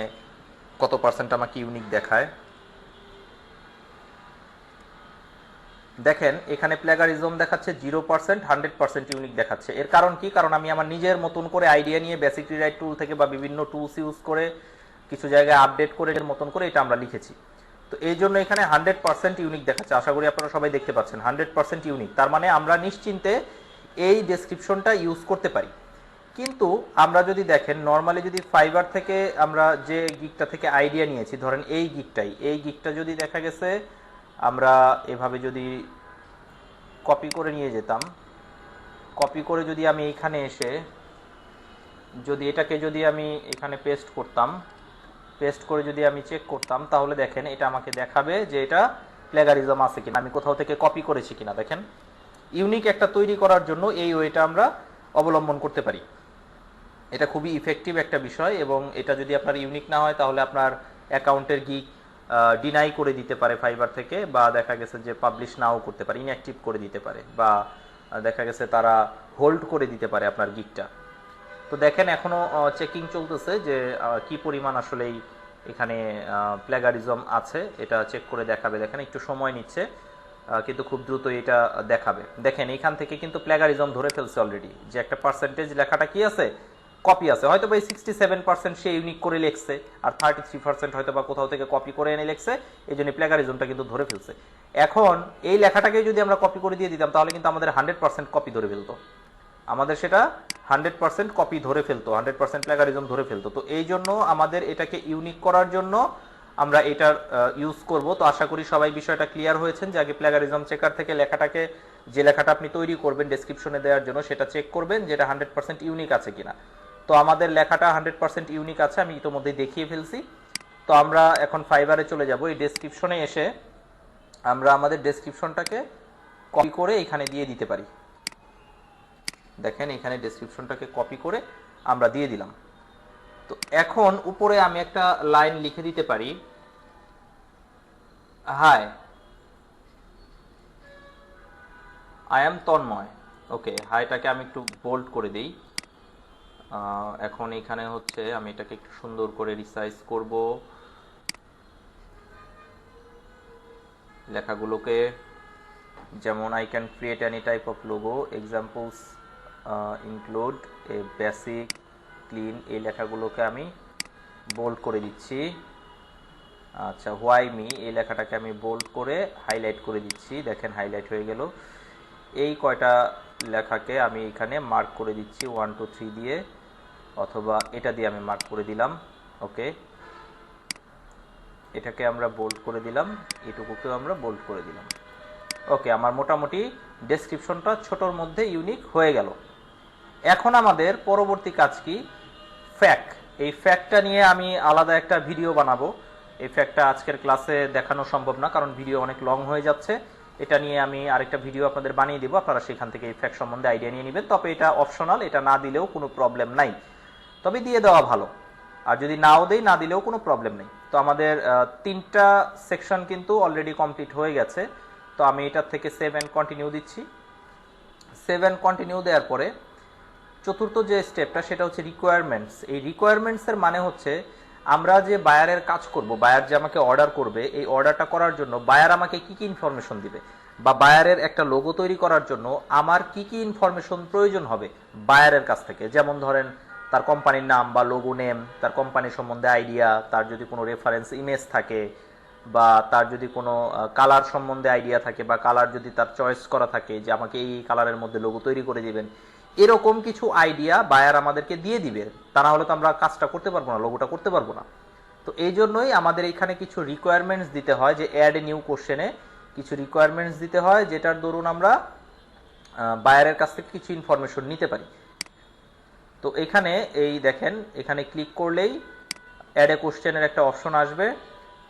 কত পার্সেন্ট আমাকে ইউনিক দেখায়। দেখেন এখানে প্ল্যাগারিজম দেখাচ্ছে 0%, 100% ইউনিক দেখাচ্ছে। এর কারণ কি? কারণ আমি আমার নিজের মতন করে আইডিয়া নিয়ে বেসিক রিরাইট টুল থেকে বা বিভিন্ন টুলস ইউজ করে কিছু জায়গায় আপডেট করে এর মতন করে এটা আমরা লিখেছি। তো এই জন্য এখানে 100% ইউনিক দেখাচ্ছে। আশা করি আপনারা সবাই দেখতে পাচ্ছেন 100% ইউনিক। তার মানে আমরা নিশ্চিন্তে এই ডেসক্রিপশনটা ইউজ করতে পারি। কিন্তু আমরা যদি দেখেন নর্মালি যদি ফাইবার থেকে আমরা যে গিকটা থেকে আইডিয়া নিয়েছি, ধরেন এই গিকটা যদি দেখা গেছে আমরা এভাবে যদি কপি করে নিয়ে যেতাম, কপি করে যদি আমি এখানে এসে যদি এটাকে যদি আমি এখানে পেস্ট করতাম, পেস্ট করে যদি আমি চেক করতাম, তাহলে দেখেন এটা আমাকে দেখাবে যে এটা প্লেগারিজম আছে কিনা, আমি কোথাও থেকে কপি করেছি কিনা। দেখেন ইউনিক একটা তৈরি করার জন্য এই ওয়েটা আমরা অবলম্বন করতে পারি। এটা খুবই ইফেক্টিভ একটা বিষয়, এবং এটা যদি আপনার ইউনিক না হয় তাহলে আপনার অ্যাকাউন্টের গিগ ডিনাই করে দিতে পারে ফাইবার থেকে, বা দেখা গেছে যে পাবলিশ নাও করতে পারে, ইনঅ্যাক্টিভ করে দিতে পারে, বা দেখা গেছে তারা হোল্ড করে দিতে পারে আপনার গিগটা। তো দেখেন এখনো চেকিং চলতেছে যে কি পরিমাণ আসলেই এখানে প্লেগারিজম আছে, এটা চেক করে দেখাবে। দেখেন একটু সময় নিচ্ছে, কিন্তু খুব দ্রুত এটা দেখাবে। দেখেন এখান থেকে কিন্তু প্লেগারিজম ধরে ফেলছে অলরেডি, যে একটা পার্সেন্টেজ লেখাটা কি আছে, কপি আছে। হয়তো বা 67% সে ইউনিক করে লিখছে, আর 33% হয়তো বা কোথাও থেকে কপি করে এনে লিখছে, এই জন্য প্লেগারিজমটা কিন্তু ধরে ফেলছে। এখন এই লেখাটাকে যদি আমরা কপি করে দিয়ে দিতাম, তাহলে কিন্তু আমাদের 100% কপি ধরে ফেলতো, আমাদের সেটা 100% কপি ধরে ফেলতো, 100% প্লেগারিজম ধরে ফেলতো। তো এই জন্য আমাদের এটাকে ইউনিক করার জন্য আমরা এটার ইউজ করব। তো আশা করি সবাই বিষয়টা ক্লিয়ার হয়েছেন যে আগে প্লেগারিজম চেকার থেকে লেখাটাকে, যে লেখাটা আপনি তৈরি করবেন ডেসক্রিপশনে দেওয়ার জন্য, সেটা চেক করবেন যেটা 100% ইউনিক আছে কিনা। তো আমাদের লেখাটা 100% ইউনিক আছে, আমি ইতোমধ্যে দেখিয়ে ফেলছি। তো আমরা এখন ফাইবারে চলে যাব। এই ডেসক্রিপশনে এসে আমরা আমাদের ডেসক্রিপশনটাকে কপি করে এখানে দিয়ে দিতে পারি। দেখেন এখানে ডেসক্রিপশনটাকে কপি করে আমরা দিয়ে দিলাম। তো এখন উপরে আমি একটা লাইন লিখে দিতে পারি, হাই আই এম তন্ময়। ওকে, হাইটাকে আমি একটু বোল্ড করে দিই। এখন এখানে হচ্ছে আমি এটাকে একটু সুন্দর করে রিসাইজ করব লেখাগুলোকে। যেমন I can create any type of logo, examples include A basic clean, এই লেখাগুলোকে আমি বোল্ড করে দিচ্ছি। আচ্ছা, হোয়াই মি, এই লেখাটাকে আমি বোল্ড করে হাইলাইট করে দিচ্ছি। দেখেন হাইলাইট হয়ে গেল। এই কয়টা লেখাকে আমি এখানে মার্ক করে দিচ্ছি 1 2 3 দিয়ে, অথবা এটা দিয়ে আমি মার্ক করে দিলাম। ওকে, এটাকে আমরা বোল্ড করে দিলাম, এটুকুকেও আমরা বোল্ড করে দিলাম। ওকে, আমার মোটামুটি ডেসক্রিপশনটা ছোটোর মধ্যে ইউনিক হয়ে গেল। এখন আমাদের পরবর্তী কাজ কি, ফ্যাক্ট। এই ফ্যাক্টটা নিয়ে আমি আলাদা একটা ভিডিও বানাবো। এই ফ্যাক্টটা আজকের ক্লাসে দেখানো সম্ভব না, কারণ ভিডিও অনেক লং হয়ে যাচ্ছে। এটা নিয়ে আমি আরেকটা ভিডিও আপনাদের বানিয়ে দেবো, আপনারা সেখান থেকে এই ফ্যাক্ট সম্বন্ধে আইডিয়া নিয়ে নেবেন। তবে এটা অপশনাল, এটা না দিলেও কোনো প্রবলেম নাই, তবে দিয়ে দেওয়া ভালো। আর যদি নাও দেই, না দিলেও কোনো প্রবলেম নেই। তো আমাদের 3টা সেকশন কিন্তু অলরেডি কমপ্লিট হয়ে গেছে। তো আমি এটার থেকে সেভ অ্যান্ড কন্টিনিউ দিচ্ছি। সেভ অ্যান্ড কন্টিনিউ দেওয়ার পরে চতুর্থ যে স্টেপটা, সেটা হচ্ছে রিকোয়ারমেন্টস। এই রিকোয়ারমেন্টসের মানে হচ্ছে আমরা যে বায়ারের কাজ করব, বায়ার যে আমাকে অর্ডার করবে, এই অর্ডারটা করার জন্য বায়ার আমাকে কি কি ইনফরমেশন দিবে, বা বায়ারের একটা লোগো তৈরি করার জন্য আমার কি কি ইনফরমেশন প্রয়োজন হবে বায়ারের কাছ থেকে। যেমন ধরেন তার কোম্পানির নাম বা লোগো নেম, তার কোম্পানির সম্বন্ধে আইডিয়া, তার যদি কোনো রেফারেন্স ইমেজ থাকে, বা তার যদি কোনো কালার সম্বন্ধে আইডিয়া থাকে, বা কালার যদি তার চয়েস করা থাকে যে আমাকে এই কালারের মধ্যে লোগো তৈরি করে দিবেন, এরকম কিছু আইডিয়া বায়ার আমাদেরকে দিয়ে দিবে। তা না হলে তো আমরা কাজটা করতে পারবো না, লোগোটা করতে পারবো না। তো এই জন্যই আমাদের এখানে কিছু রিকোয়ারমেন্টস দিতে হয়, যে অ্যাড এ নিউ কোশ্চেনে কিছু রিকোয়ারমেন্টস দিতে হয়, যেটার দরুন আমরা বায়ারের কাছ থেকে কিছু ইনফরমেশন নিতে পারি। তো এখানে এই দেখেন, এখানে ক্লিক করলেই অ্যাড এ কোশ্চেনের একটা অপশন আসবে।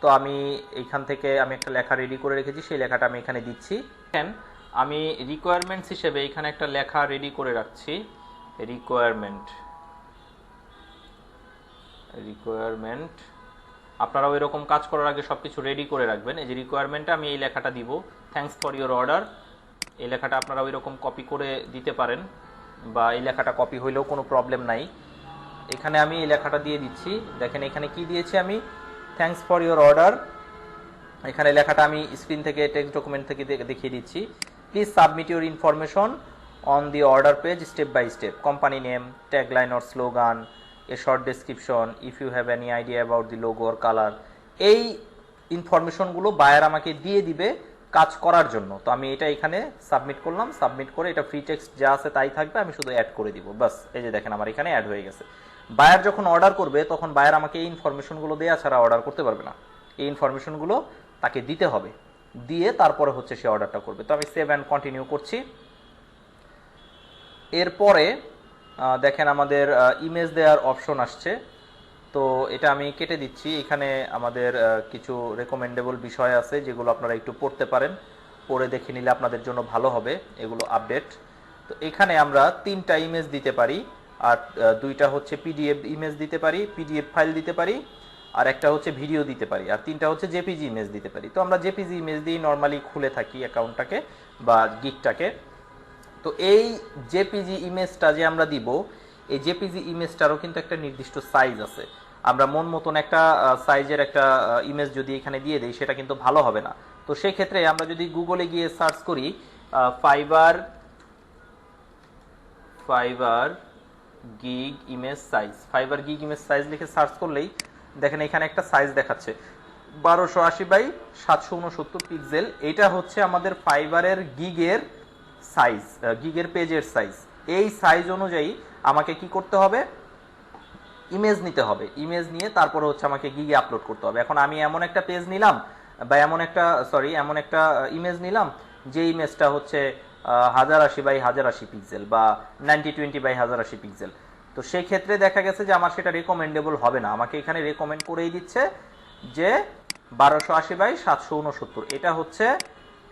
তো আমি এইখান থেকে আমি একটা লেখা রেডি করে রেখেছি, সেই লেখাটা আমি এখানে দিচ্ছি। দেখেন আমি রিকোয়ারমেন্টস হিসেবে এখানে একটা লেখা রেডি করে রাখছি, রিকোয়ারমেন্ট। আপনারাও এরকম কাজ করার আগে সবকিছু রেডি করে রাখবেন। এই যে রিকোয়ারমেন্টে আমি এই লেখাটা দিব, থ্যাঙ্কস ফর ইওর অর্ডার। এই লেখাটা আপনারাও এরকম কপি করে দিতে পারেন, বা এই লেখাটা কপি হইলেও কোনো প্রবলেম নাই। এখানে আমি এই লেখাটা দিয়ে দিচ্ছি। দেখেন এখানে কি দিয়েছি আমি, থ্যাঙ্কস ফর ইওর অর্ডার। এখানে লেখাটা আমি স্ক্রিন থেকে টেক্সট ডকুমেন্ট থেকে দেখিয়ে দিচ্ছি। Please submit your information on the order page step by step, company name, tagline or slogan, a short description, if you have any idea about the logo or colour. এই ইনফরমেশনগুলো buyer আমাকে দিয়ে দিবে কাজ করার জন্য। তো আমি এটা এখানে সাবমিট করলাম, সাবমিট করে এটা ফ্রি টেক্সট যা আছে তাই থাকবে, আমি শুধু অ্যাড করে দিব, বাস। এই যে দেখেন আমার এখানে অ্যাড হয়ে গেছে। বায়ার যখন অর্ডার করবে তখন বায়ার আমাকে এই ইনফরমেশনগুলো দেওয়া ছাড়া অর্ডার করতে পারবে না, এই ইনফরমেশনগুলো তাকে দিতে হবে। দিয়ে তারপরে হচ্ছে সে অর্ডারটা করবে। তো আমি সেভ অ্যান্ড কন্টিনিউ করছি। এরপরে দেখেন আমাদের ইমেজ দেওয়ার অপশন আসছে, তো এটা আমি কেটে দিচ্ছি। এখানে আমাদের কিছু রেকমেন্ডেবল বিষয় আছে যেগুলো আপনারা একটু পড়তে পারেন, পড়ে দেখে নিলে আপনাদের জন্য ভালো হবে এগুলো আপডেট। তো এখানে আমরা 3টা ইমেজ দিতে পারি, আর 2টা হচ্ছে পিডিএফ ইমেজ দিতে পারি, পিডিএফ ফাইল দিতে পারি, আর একটা হচ্ছে ভিডিও দিতে পারি, আর 3টা হচ্ছে জেপিজি ইমেজ দিতে পারি। তো আমরা জেপিজি ইমেজ দিয়ে নর্মালি খুলে থাকি অ্যাকাউন্টটাকে বা গিগটাকে। তো এই জেপিজি ইমেজটা যে আমরা দিব, এই জেপিজি ইমেজটারও কিন্তু একটা নির্দিষ্ট সাইজ আছে। আমরা মন মতন একটা সাইজের একটা ইমেজ যদি এখানে দিয়ে দিই সেটা কিন্তু ভালো হবে না। তো সেই ক্ষেত্রে আমরা যদি গুগলে গিয়ে সার্চ করি fibre gig image size, fibre gig image size লিখে সার্চ করলেই দেখেন এখানে একটা সাইজ দেখাচ্ছে 1280 বাই 769 পিক্সেল। এটা হচ্ছে আমাদের ফাইবারের গিগের সাইজ, গিগের পেজের সাইজ। এই সাইজ অনুযায়ী আমাকে কি করতে হবে, ইমেজ নিতে হবে। ইমেজ নিয়ে তারপরে হচ্ছে আমাকে গিগে আপলোড করতে হবে। এখন আমি এমন একটা পেজ নিলাম বা এমন একটা ইমেজ নিলাম যে ইমেজটা হচ্ছে 1080 বাই 1080 পিক্সেল বা 9020 বাই 1080 পিক্সেল। তো সেই ক্ষেত্রে দেখা গেছে যে আমার সেটা রেকমেন্ডেবল হবে না। আমাকে এখানে রেকমেন্ড করেই দিচ্ছে যে 1280 বাই 769, এটা হচ্ছে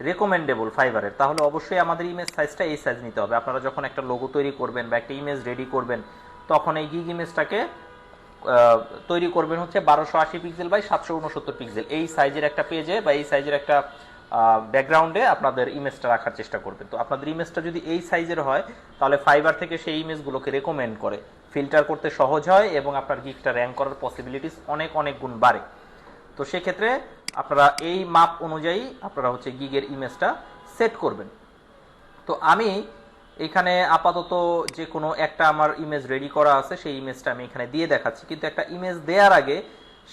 রেকমেন্ডেবল ফাইবারের। তাহলে অবশ্যই আমাদের ইমেজ সাইজটা এই সাইজ নিতে হবে। আপনারা যখন একটা লোগো তৈরি করবেন বা একটা ইমেজ রেডি করবেন, তখন এই গিগ ইমেজটাকে তৈরি করবেন হচ্ছে 1280 পিক্সেল বাই 769 পিক্সেল। এই সাইজের একটা পেজে বা এই সাইজের একটা ব্যাকগ্রাউন্ডে আপনাদের ইমেজটা রাখার চেষ্টা করবেন। তো আপনাদের ইমেজটা যদি এই সাইজের হয় তাহলে ফাইবার থেকে সেই ইমেজগুলোকে রেকমেন্ড করে, ফিল্টার করতে সহজ হয় এবং আপনার গিগটা র্যাঙ্ক করার পসিবিলিটিস অনেক অনেক গুণ বাড়ে। তো সেক্ষেত্রে আপনারা এই মাপ অনুযায়ী আপনারা হচ্ছে গিগের ইমেজটা সেট করবেন। তো আমি এখানে আপাতত যে কোনো একটা আমার ইমেজ রেডি করা আছে, সেই ইমেজটা আমি এখানে দিয়ে দেখাচ্ছি। কিন্তু একটা ইমেজ দেওয়ার আগে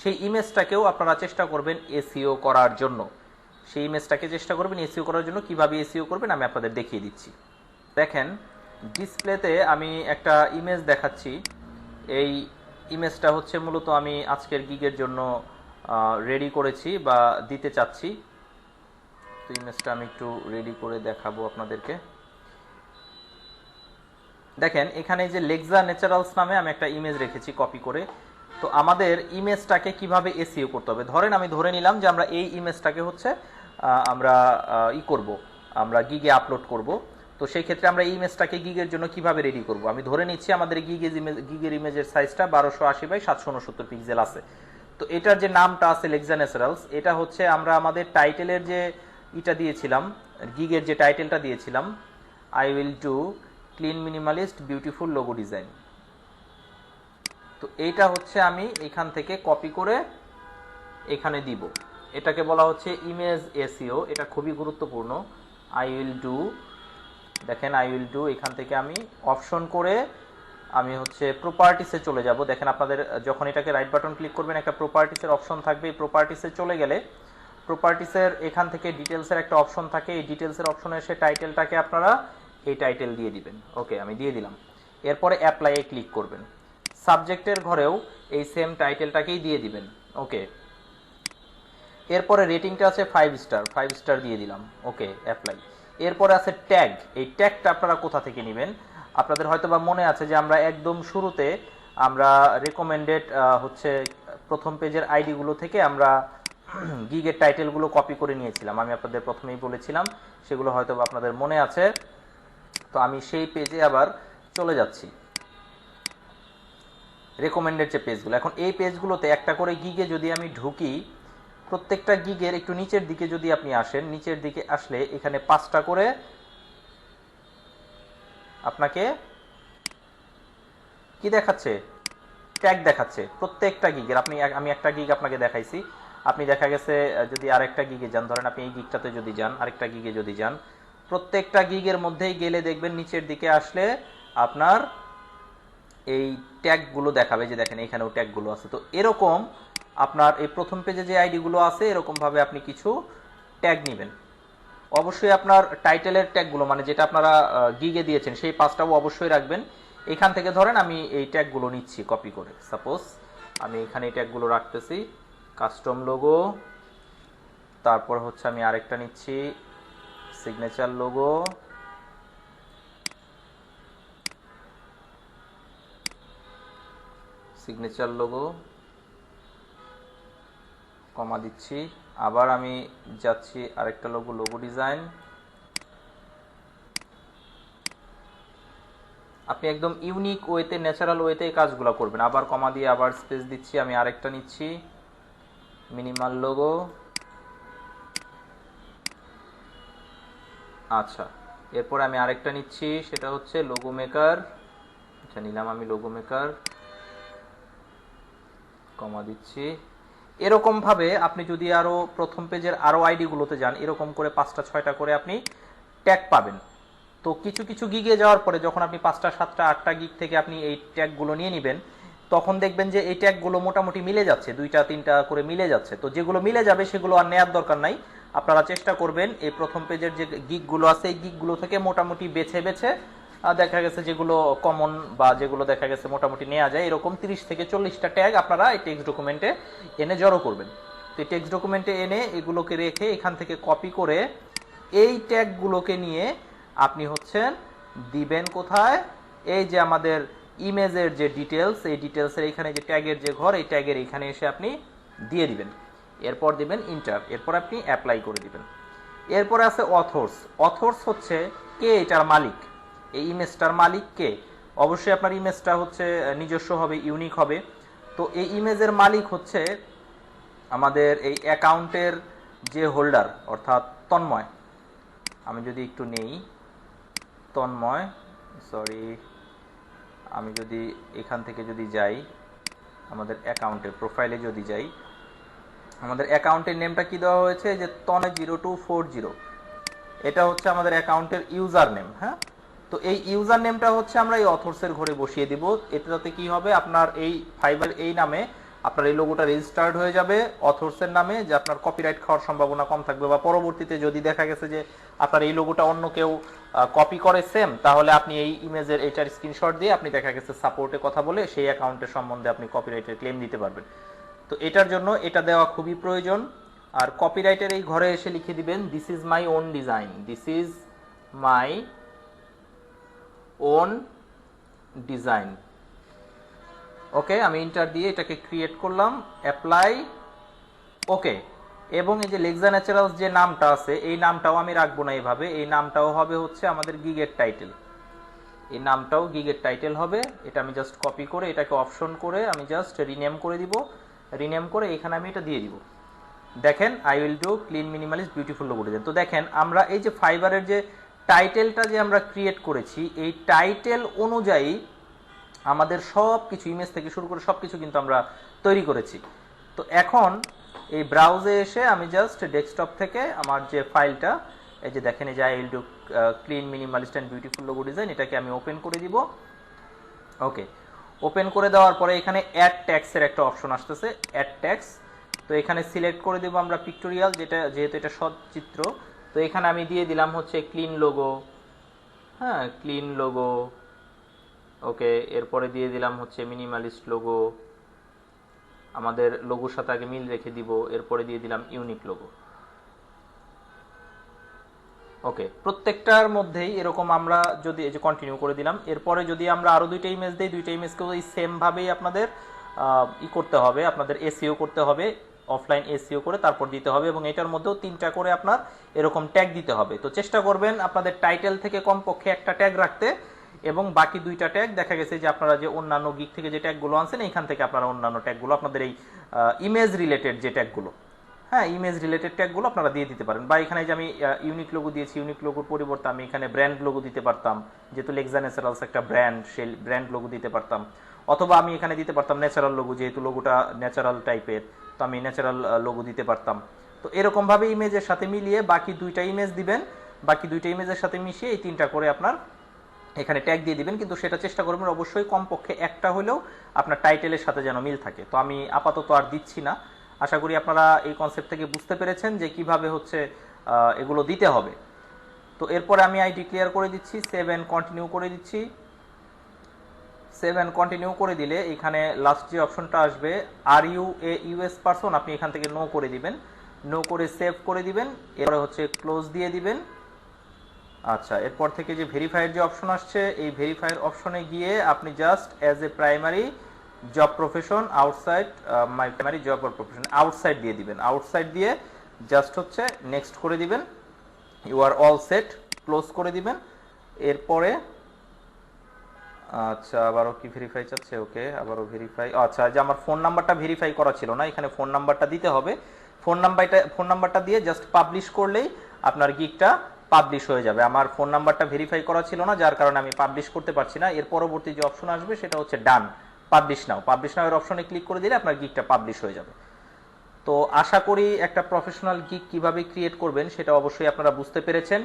সেই ইমেজটাকেও আপনারা চেষ্টা করবেন এসইও করার জন্য। সেই ইমেজটাকে চেষ্টা করবেন এসইও করার জন্য। কিভাবে এসইও করবেন আমি আপনাদের দেখিয়ে দিচ্ছি। দেখেন ডিসপ্লেতে আমি একটা ইমেজ দেখাচ্ছি। এই ইমেজটা হচ্ছে মূলত আমি আজকের গিগের জন্য রেডি করেছি বা দিতে চাচ্ছি। তো ইমেজটা আমি একটু রেডি করে দেখাবো আপনাদেরকে। দেখেন এখানে যে লেক্সা ন্যাচারালস নামে আমি একটা ইমেজ রেখেছি কপি করে। তো আমাদের ইমেজটাকে কিভাবে এসইও করতে হবে, ধরেন আমি ধরে নিলাম যে আমরা এই ইমেজটাকে হচ্ছে আমরা আমরা গিগে আপলোড করব। তো সেই ক্ষেত্রে আমরা এই ইমেজটাকে গিগের জন্য কিভাবে রেডি করব, আমি ধরে নিচ্ছি আমাদের গিগের ইমেজের সাইজটা 1280 বাই 769 পিক্সেল আছে। তো এটার যে নামটা আছে লেক্সা ন্যাচারালস, এটা হচ্ছে আমরা আমাদের টাইটেলের যে এটা দিয়েছিলাম, গিগের যে টাইটেলটা দিয়েছিলাম, I will do clean minimalist beautiful logo design. তো এইটা হচ্ছে আমি এখান থেকে কপি করে এখানে দিব। এটাকে বলা হচ্ছে ইমেজ এসইও। এটা খুবই গুরুত্বপূর্ণ। আই উইল ডু, দেখেন আই উইল ডু, এখান থেকে আমি অপশন করে আমি হচ্ছে প্রপার্টিসে চলে যাব। দেখেন আপনাদের যখন এটাকে রাইট বাটন ক্লিক করবেন একটা প্রপার্টিসের অপশন থাকবে। এই প্রপার্টিসে চলে গেলে প্রপার্টিসের এখান থেকে ডিটেলসের একটা অপশন থাকে। এই ডিটেলসের অপশনে এসে টাইটেলটাকে আপনারা এই টাইটেল দিয়ে দিবেন। ওকে, আমি দিয়ে দিলাম। এরপরে অ্যাপ্লাইয়ে ক্লিক করবেন। সাবজেক্টের ঘরেও এই সেম টাইটেলটাকেই দিয়ে দিবেন। ওকে, এরপরে রেটিংটা আছে 5 স্টার, 5 স্টার দিয়ে দিলাম। ওকে, অ্যাপ্লাই। এরপরে আছে ট্যাগ। এই ট্যাগটা আপনারা কোথা থেকে নেবেন, আপনাদের হয়তো বা মনে আছে যে আমরা একদম শুরুতে আমরা রেকমেন্ডেড হচ্ছে প্রথম পেজের আইডিগুলো থেকে আমরা গিগের টাইটেলগুলো কপি করে নিয়েছিলাম। আমি আপনাদের প্রথমেই বলেছিলাম, সেগুলো হয়তো বা আপনাদের মনে আছে। তো আমি সেই পেজে আবার চলে যাচ্ছি, রেকমেন্ডেড যে পেজগুলো। এখন এই পেজগুলোতে একটা করে গিগে যদি আমি ঢুকি, প্রত্যেকটা গিগের একটু নিচের দিকে যদি আপনি আসেন, নিচের দিকে আসলে এখানে 5টা করে আপনাকে কি দেখাচ্ছে, ট্যাগ দেখাচ্ছে প্রত্যেকটা গিগের। আমি একটা গিগ আপনাকে দেখাইছি, আপনি দেখা গেছে যদি আরেকটা গিগে যান, ধরেন আপনি এই গিগটাতে যদি যান, আরেকটা গিগে যদি যান, প্রত্যেকটা গিগের মধ্যেই গেলে দেখবেন নিচের দিকে আসলে আপনার এই ট্যাগগুলো দেখাবে, যে দেখেন এখানেও ট্যাগগুলো আছে। তো এরকম আপনার এই প্রথম পেজে যে আইডিগুলো আছে এরকমভাবে আপনি কিছু ট্যাগ নেবেন। অবশ্যই আপনার টাইটেলের ট্যাগগুলো মানে যেটা আপনারা গিগে দিয়েছেন সেই 5টাও অবশ্যই রাখবেন। এখান থেকে ধরেন আমি এই ট্যাগগুলো নিচ্ছি কপি করে। সাপোজ আমি এখানে এই ট্যাগগুলো রাখতেছি, কাস্টম লোগো তারপর হচ্ছে আমি আরেকটা নিচ্ছি সিগনেচার লোগো, সিগনেচার লোগো কমা দিচ্ছি। আবার আমি যাচ্ছি আরেকটা লোগো, লোগো ডিজাইন। আপনি একদম ইউনিক ওয়েতে, ন্যাচারাল ওয়েতে এই কাজগুলো করবেন। আবার কমা দিয়ে আবার স্পেস দিচ্ছি, আমি আরেকটা নিচ্ছি মিনিমাল লোগো। আচ্ছা, এরপর আমি আরেকটা নিচ্ছি, সেটা হচ্ছে লোগো মেকার। আচ্ছা, নিলাম আমি লোগো মেকার, কমা দিচ্ছি। এরকম ভাবে আপনি যদি আরো প্রথম পেজের আরো আইডি গুলোতে যান, এরকম করে 5টা 6টা করে আপনি ট্যাগ পাবেন। তো কিছু কিছু গিগে যাওয়ার পরে যখন আপনি 5টা 7টা 8টা গিগ থেকে আপনি এই ট্যাগগুলো নিয়ে নেবেন, তখন দেখবেন যে এই ট্যাগগুলো মোটামুটি মিলে যাচ্ছে, 2টা 3টা করে মিলে যাচ্ছে। তো যেগুলো মিলে যাবে সেগুলো আর নেওয়ার দরকার নাই। আপনারা চেষ্টা করবেন এই প্রথম পেজের যে গিগগুলো আছে এই গিগগুলো থেকে মোটামুটি বেছে বেছে দেখা গেছে যেগুলো কমন বা যেগুলো দেখা গেছে মোটামুটি নেওয়া যায়, এরকম 30 থেকে 40টা ট্যাগ আপনারা এই টেক্সট ডকুমেন্টে এনে জড়ো করবেন। তো এই টেক্সট ডকুমেন্টে এনে এগুলোকে রেখে এখান থেকে কপি করে এই ট্যাগগুলোকে নিয়ে আপনি হচ্ছেন দিবেন কোথায়, এই যে আমাদের ইমেজের যে ডিটেলস, এই ডিটেলসের এইখানে যে ট্যাগের যে ঘর, এই ট্যাগের এইখানে এসে আপনি দিয়ে দিবেন। এরপর দিবেন ইন্টার, এরপর আপনি অ্যাপ্লাই করে দিবেন। এরপর আছে অথর্স। অথর্স হচ্ছে কে এটার মালিক, এই ইমেজটার মালিক কে। অবশ্যই আপনার ইমেজটা হচ্ছে নিজস্ব হবে, ইউনিক হবে। তো এই ইমেজের মালিক হচ্ছে আমাদের এই অ্যাকাউন্টের যে হোল্ডার, অর্থাৎ তন্ময়। আমি যদি একটু নেই তন্ময়, সরি, আমি যদি এখান থেকে যদি যাই আমাদের অ্যাকাউন্টের প্রোফাইলে যদি যাই, আমাদের অ্যাকাউন্টের নেমটা কি দেওয়া হয়েছে, যে তনয়0240, এটা হচ্ছে আমাদের অ্যাকাউন্টের ইউজার নেম। হ্যাঁ, তো এই ইউজার নেমটা হচ্ছে আমরা এই অথর্সের ঘরে বসিয়ে দিব। এটাতে কি হবে, আপনার এই ফাইবার এই নামে আপনার এই লোগোটা রেজিস্টার্ড হয়ে যাবে অথর্সের নামে, যে আপনার কপিরাইট খাওয়ার সম্ভাবনা কম থাকবে। বা পরবর্তীতে যদি দেখা গেছে যে আপনার এই লোগোটা অন্য কেউ কপি করে সেম, তাহলে আপনি এই ইমেজের এইটার স্ক্রিনশট দিয়ে আপনি দেখা গেছে সাপোর্টে কথা বলে সেই অ্যাকাউন্টের সম্বন্ধে আপনি কপিরাইটের ক্লেম দিতে পারবেন। তো এটার জন্য এটা দেওয়া খুবই প্রয়োজন। আর কপিরাইটের এই ঘরে এসে লিখে দিবেন this is my own design, this is my own design. Okay, আমি ইন্টার দিয়ে এটাকে ক্রিয়েট করলাম, অ্যাপ্লাই, ওকে। এবং এই যে লেক্সা ন্যাচারালস যে নামটা আছে, এই নামটাও আমি রাখবো না এইভাবে, এই নামটাও হবে হচ্ছে আমাদের গিগের টাইটেল, এই নামটাও গিগের টাইটেল হবে। এটা আমি জাস্ট কপি করে এটাকে অপশন করে আমি জাস্ট রিনেম করে দিব, রিনেম করে এখানে আমি এটা দিয়ে দিব। দেখেন I will do clean minimalist beautiful logo design. তো দেখেন আমরা এই যে ফাইবারের যে টাইটেলটা যে আমরা ক্রিয়েট করেছি, এই টাইটেল অনুযায়ী আমাদের সব কিছু ইমেজ থেকে শুরু করে সব কিছু কিন্তু আমরা তৈরি করেছি। তো এখন এই ব্রাউজে এসে আমি জাস্ট ডেস্কটপ থেকে আমার যে ফাইলটা, এই যে দেখেন এই যে I will do clean minimalist and beautiful logo design, এটাকে আমি ওপেন করে দিব। ওকে, ওপেন করে দেওয়ার পরে এখানে অ্যাড ট্যাক্সের একটা অপশন আসতেছে, অ্যাড ট্যাক্স। তো এখানে সিলেক্ট করে দেব আমরা পিক্টোরিয়াল, যেটা যেহেতু এটা সচিত্র। তো এখানে আমি দিয়ে দিলাম হচ্ছে ক্লিন লোগো, হ্যাঁ ক্লিন লোগো, ওকে। এরপরে দিয়ে দিলাম হচ্ছে মিনিমালিস্ট লোগো, আমাদের লোগোর সাথে আগে মিল রেখে দিব। এরপরে দিয়ে দিলাম ইউনিক লোগো। ওকে, প্রত্যেকটার মধ্যেই এরকম আমরা যদি এই যে কন্টিনিউ করে দিলাম, এরপরে যদি আমরা আরো দুইটা ইমেজ দেই, দুইটা ইমেজকেও এই সেম ভাবেই আপনাদের করতে হবে, আপনাদের এসইও করতে হবে, অফলাইন এসইও করে তারপর দিতে হবে। এবং এটার মধ্যেও 3টা করে আপনার এরকম ট্যাগ দিতে হবে। তো চেষ্টা করবেন আপনাদের টাইটেল থেকে কমপক্ষে একটা ট্যাগ রাখতে, এবং বাকি 2টা ট্যাগ দেখা গেছে যে আপনারা যে অন্যান্য গিগ থেকে যে ট্যাগগুলো আনছেন, এইখান থেকে আপনারা অন্যান্য ট্যাগগুলো আপনাদের এই ইমেজ রিলেটেড যে ট্যাগগুলো, হ্যাঁ ইমেজ রিলেটেড ট্যাগগুলো আপনারা দিয়ে দিতে পারেন। বা এখানে যে আমি ইউনিক লোগো দিয়েছি, ইউনিক লোগোর পরিবর্তে আমি এখানে ব্র্যান্ড লোগো দিতে পারতাম, যেহেতু লেক্সা ন্যাচারালস একটা ব্র্যান্ড, সেই ব্র্যান্ড লোগো দিতে পারতাম। অথবা আমি এখানে দিতে পারতাম ন্যাচারাল লোগো, যেহেতু লোগোটা ন্যাচারাল টাইপের, তো আমি ন্যাচারাল লোগো দিতে পারতাম। তো এরকমভাবে ইমেজের সাথে মিলিয়ে বাকি 2টা ইমেজ দিবেন, বাকি 2টা ইমেজের সাথে মিশিয়ে এই 3টা করে আপনার এখানে ট্যাগ দিয়ে দিবেন। কিন্তু সেটা চেষ্টা করবেন অবশ্যই কমপক্ষে একটা হলেও আপনার টাইটেলের সাথে যেন মিল থাকে। তো আমি আপাতত আর দিচ্ছি না। আশা করি আপনারা এই কনসেপ্ট থেকে বুঝতে পেরেছেন যে কিভাবে হচ্ছে এগুলো দিতে হবে। তো এরপরে আমি আই ডিক্লেয়ার করে দিচ্ছি, সেভ এন্ড কন্টিনিউ করে দিচ্ছি। সেভ এন্ড কন্টিনিউ করে দিলে এখানে লাস্ট যে অপশনটা আসবে are U a US person, আপনি এখান থেকে নো করে দিবেন। নো করে সেভ করে দিবেন, এরপরে হচ্ছে ক্লোজ দিয়ে দিবেন। আচ্ছা, এরপর থেকে যে ভেরিফাইয়ের যে অপশন আসছে, এই ভেরিফাইয়ের অপশনে গিয়ে আপনি just as a primary job profession outside my primary job profession outside দিয়ে দিবেন। আউটসাইড দিয়ে জাস্ট হচ্ছে নেক্সট করে দিবেন। You are all set, close করে দিবেন। এরপরে আচ্ছা, আবারও কি ভেরিফাই চাচ্ছে? ওকে, আবারও ভেরিফাই। আচ্ছা, যে আমার ফোন নাম্বারটা ভেরিফাই করা ছিল না, এখানে ফোন নাম্বারটা দিতে হবে। ফোন নাম্বারটা দিয়ে জাস্ট পাবলিশ করলেই আপনার গিগটা পাবলিশ হয়ে যাবে। আমার ফোন নাম্বারটা ভেরিফাই করা ছিল না, যার কারণে আমি পাবলিশ করতে পারছি না। এর পরবর্তী যে অপশন আসবে সেটা হচ্ছে ডান, পাবলিশ নাও। পাবলিশ নাও এর অপশনে ক্লিক করে দিলে আপনার গিগটা পাবলিশ হয়ে যাবে। তো আশা করি একটা প্রফেশনাল গিগ কিভাবে ক্রিয়েট করবেন সেটা অবশ্যই আপনারা বুঝতে পেরেছেন।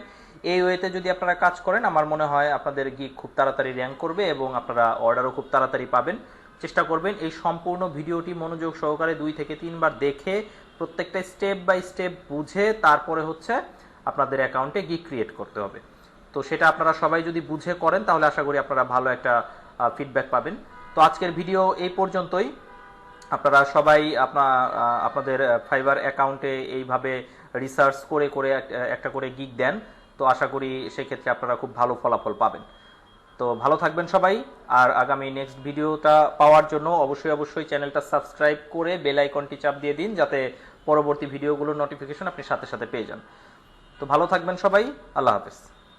এই ওয়েতে যদি আপনারা কাজ করেন, আমার মনে হয় আপনাদের গিগ খুব তাড়াতাড়ি র্যাঙ্ক করবে এবং আপনারা অর্ডারও খুব তাড়াতাড়ি পাবেন। চেষ্টা করবেন এই সম্পূর্ণ ভিডিওটি মনোযোগ সহকারে 2 থেকে 3 বার দেখে প্রত্যেকটা স্টেপ বাই স্টেপ বুঝে তারপরে হচ্ছে আপনাদের অ্যাকাউন্টে গিগ ক্রিয়েট করতে হবে। তো সেটা আপনারা সবাই যদি বুঝে করেন তাহলে আশা করি আপনারা ভালো একটা ফিডব্যাক পাবেন। তো আজকের ভিডিও এই পর্যন্তই। আপনারা সবাই আপনাদের ফাইবার অ্যাকাউন্টে এইভাবে রিসার্চ করে করে একটা করে গিগ দেন। তো আশা করি সেক্ষেত্রে আপনারা খুব ভালো ফলাফল পাবেন। তো ভালো থাকবেন সবাই। আর আগামী নেক্সট ভিডিওটা পাওয়ার জন্য অবশ্যই চ্যানেলটা সাবস্ক্রাইব করে বেল আইকনটি চাপ দিয়ে দিন, যাতে পরবর্তী ভিডিওগুলোর নোটিফিকেশন আপনি সাথে সাথে পেয়ে যান। তো ভালো থাকবেন সবাই। আল্লাহ হাফেজ।